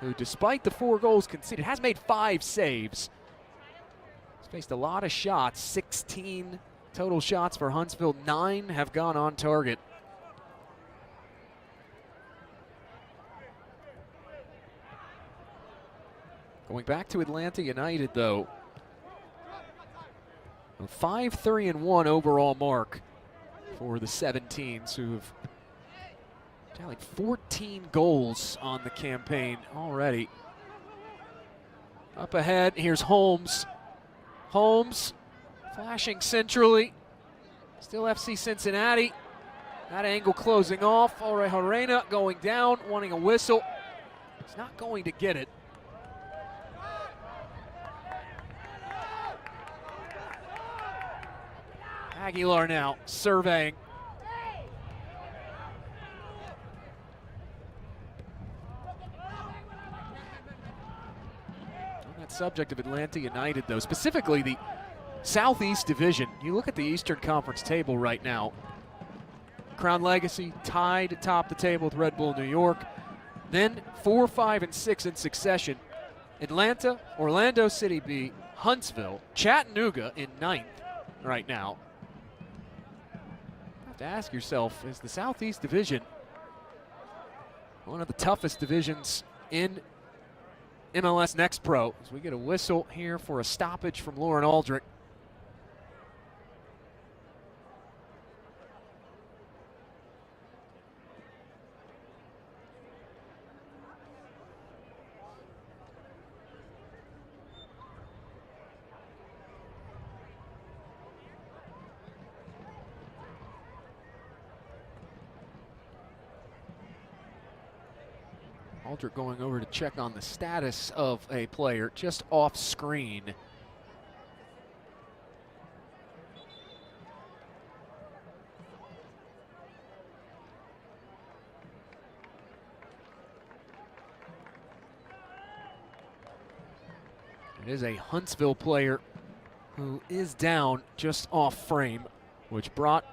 who, despite the 4 goals conceded, has made 5 saves. He's faced a lot of shots, 16 total shots for Huntsville. 9 have gone on target. Going back to Atlanta United, though, a 5-3-1 overall mark for the 17s, who've tallied 14 goals on the campaign already. Up ahead, here's Holmes. Holmes flashing centrally. Still FC Cincinnati. That angle closing off. Orejorena going down, wanting a whistle. He's not going to get it. Aguilar now surveying. On that subject of Atlanta United, though, specifically the Southeast Division, you look at the Eastern Conference table right now. Crown Legacy tied atop the table with Red Bull New York. Then 4, 5, and 6 in succession. Atlanta, Orlando City B, Huntsville, Chattanooga in 9th right now. To ask yourself, is the Southeast Division one of the toughest divisions in MLS Next Pro? As we get a whistle here for a stoppage from Lauren Aldrich. Aldrich going over to check on the status of a player just off screen. It is a Huntsville player who is down just off frame, which brought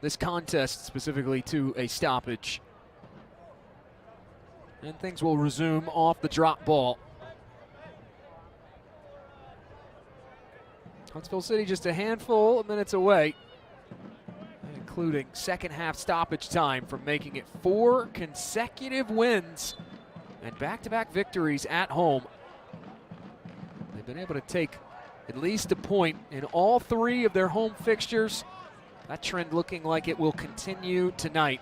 this contest specifically to a stoppage. And things will resume off the drop ball. Huntsville City just a handful of minutes away, including second half stoppage time, from making it 4 consecutive wins and back-to-back victories at home. They've been able to take at least a point in all 3 of their home fixtures. That trend looking like it will continue tonight.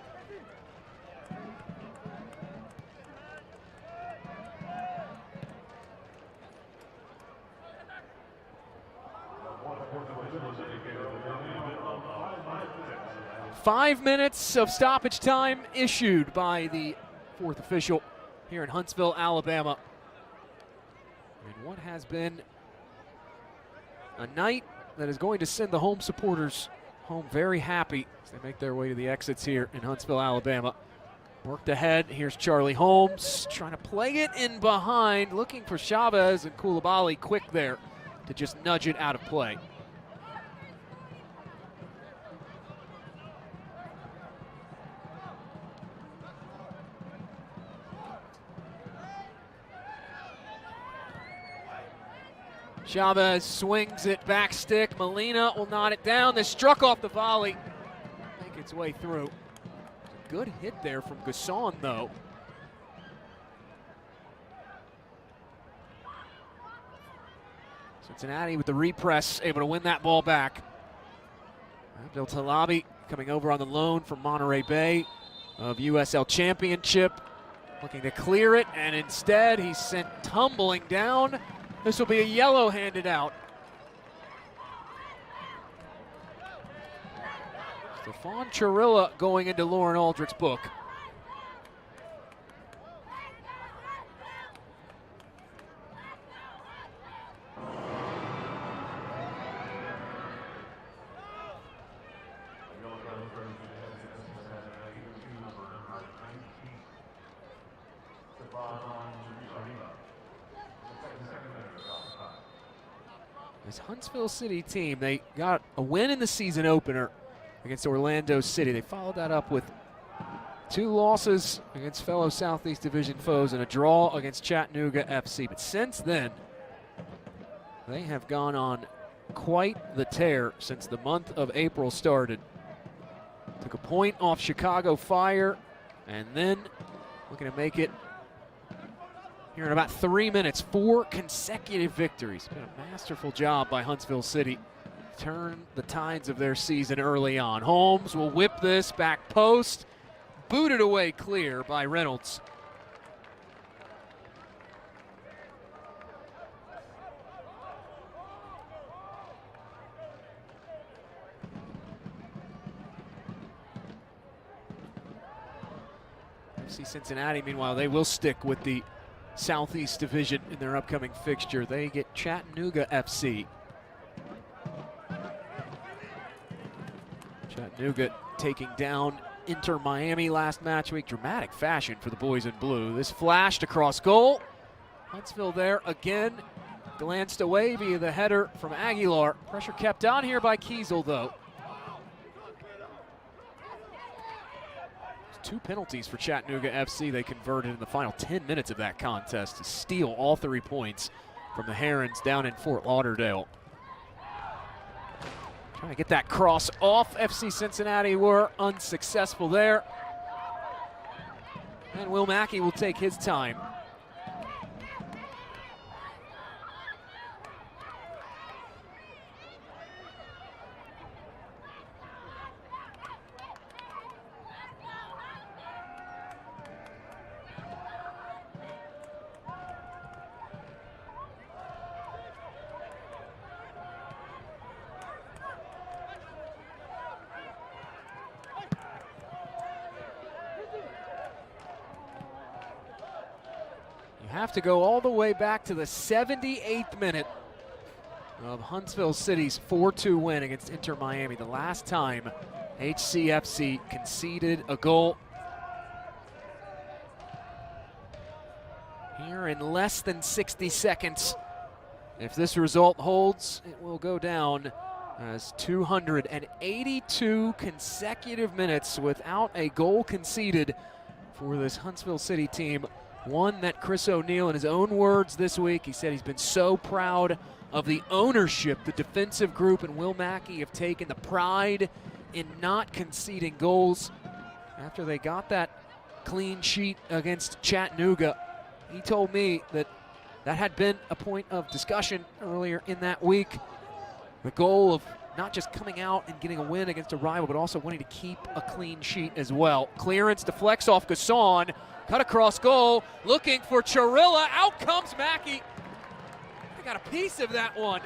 Five minutes of stoppage time issued by the 4th official here in Huntsville, Alabama. And what has been a night that is going to send the home supporters home very happy as they make their way to the exits here in Huntsville, Alabama. Worked ahead, here's Charlie Holmes trying to play it in behind, looking for Chavez, and Koulibaly quick there to just nudge it out of play. Chavez swings it back stick. Molina will knot it down. This struck off the volley. Make its way through. Good hit there from Gasson, though. Cincinnati with the repress, able to win that ball back. Abdel Talabi coming over on the loan from Monterey Bay of USL Championship. Looking to clear it, and instead he's sent tumbling down. This will be a yellow handed out. Stephon Chirilla going into Lauren Aldrich's book. This Huntsville City team, they got a win in the season opener against Orlando City. They followed that up with 2 losses against fellow Southeast Division foes and a draw against Chattanooga FC. But since then, they have gone on quite the tear since the month of April started. Took a point off Chicago Fire and then looking to make it here in about 3 minutes, 4 consecutive victories. Been a masterful job by Huntsville City. Turn the tides of their season early on. Holmes will whip this back post. Booted away clear by Reynolds. FC Cincinnati, meanwhile, they will stick with the Southeast Division in their upcoming fixture. They get Chattanooga FC. Chattanooga taking down Inter Miami last match week. Dramatic fashion for the boys in blue. This flashed across goal. Huntsville there again. Glanced away via the header from Aguilar. Pressure kept on here by Kiesel though. 2 penalties for Chattanooga FC they converted in the final 10 minutes of that contest to steal all 3 points from the Herons down in Fort Lauderdale. Trying to get that cross off. FC Cincinnati were unsuccessful there. And Will Mackey will take his time. Have to go all the way back to the 78th minute of Huntsville City's 4-2 win against Inter Miami. The last time HCFC conceded a goal. Here in less than 60 seconds. If this result holds, it will go down as 282 consecutive minutes without a goal conceded for this Huntsville City team. One that Chris O'Neill, in his own words this week, he said he's been so proud of the ownership the defensive group and Will Mackey have taken, the pride in not conceding goals. After they got that clean sheet against Chattanooga, he told me that that had been a point of discussion earlier in that week. The goal of not just coming out and getting a win against a rival, but also wanting to keep a clean sheet as well. Clearance deflects off Gasson. Cut across goal, looking for Chirilla. Out comes Mackey. I got a piece of that one.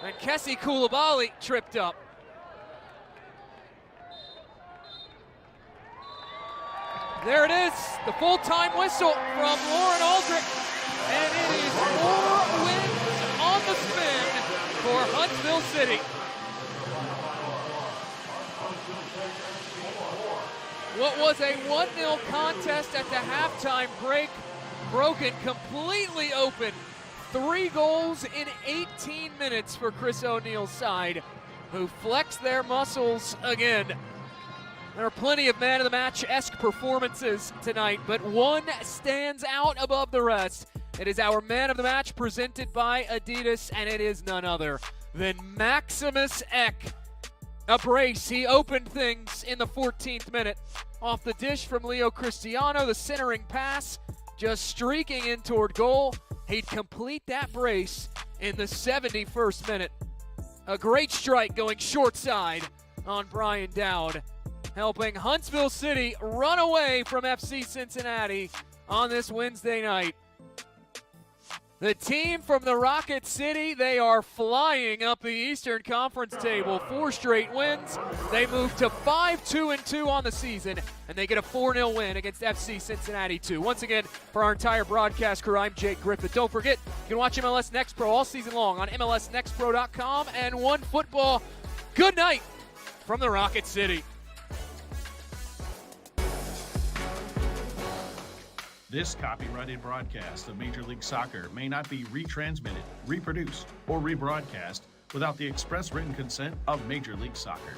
And Kessie Koulibaly tripped up. There it is, the full-time whistle from Lauren Aldrich. And it is 4 wins on the spin for Huntsville City. What was a 1-0 contest at the halftime break, broken completely open. 3 goals in 18 minutes for Chris O'Neill's side, who flexed their muscles again. There are plenty of man-of-the-match-esque performances tonight, but one stands out above the rest. It is our man of the match presented by Adidas, and it is none other than Maximus Eck. A brace, he opened things in the 14th minute. Off the dish from Leo Cristiano, the centering pass, just streaking in toward goal. He'd complete that brace in the 71st minute. A great strike going short side on Brian Dowd, helping Huntsville City run away from FC Cincinnati on this Wednesday night. The team from the Rocket City, they are flying up the Eastern Conference table. 4 straight wins. They move to 5-2-2 on the season, and they get a 4-0 win against FC Cincinnati 2. Once again, for our entire broadcast crew, I'm Jake Griffith. Don't forget, you can watch MLS Next Pro all season long on MLSNextPro.com and OneFootball. Good night from the Rocket City. This copyrighted broadcast of Major League Soccer may not be retransmitted, reproduced, or rebroadcast without the express written consent of Major League Soccer.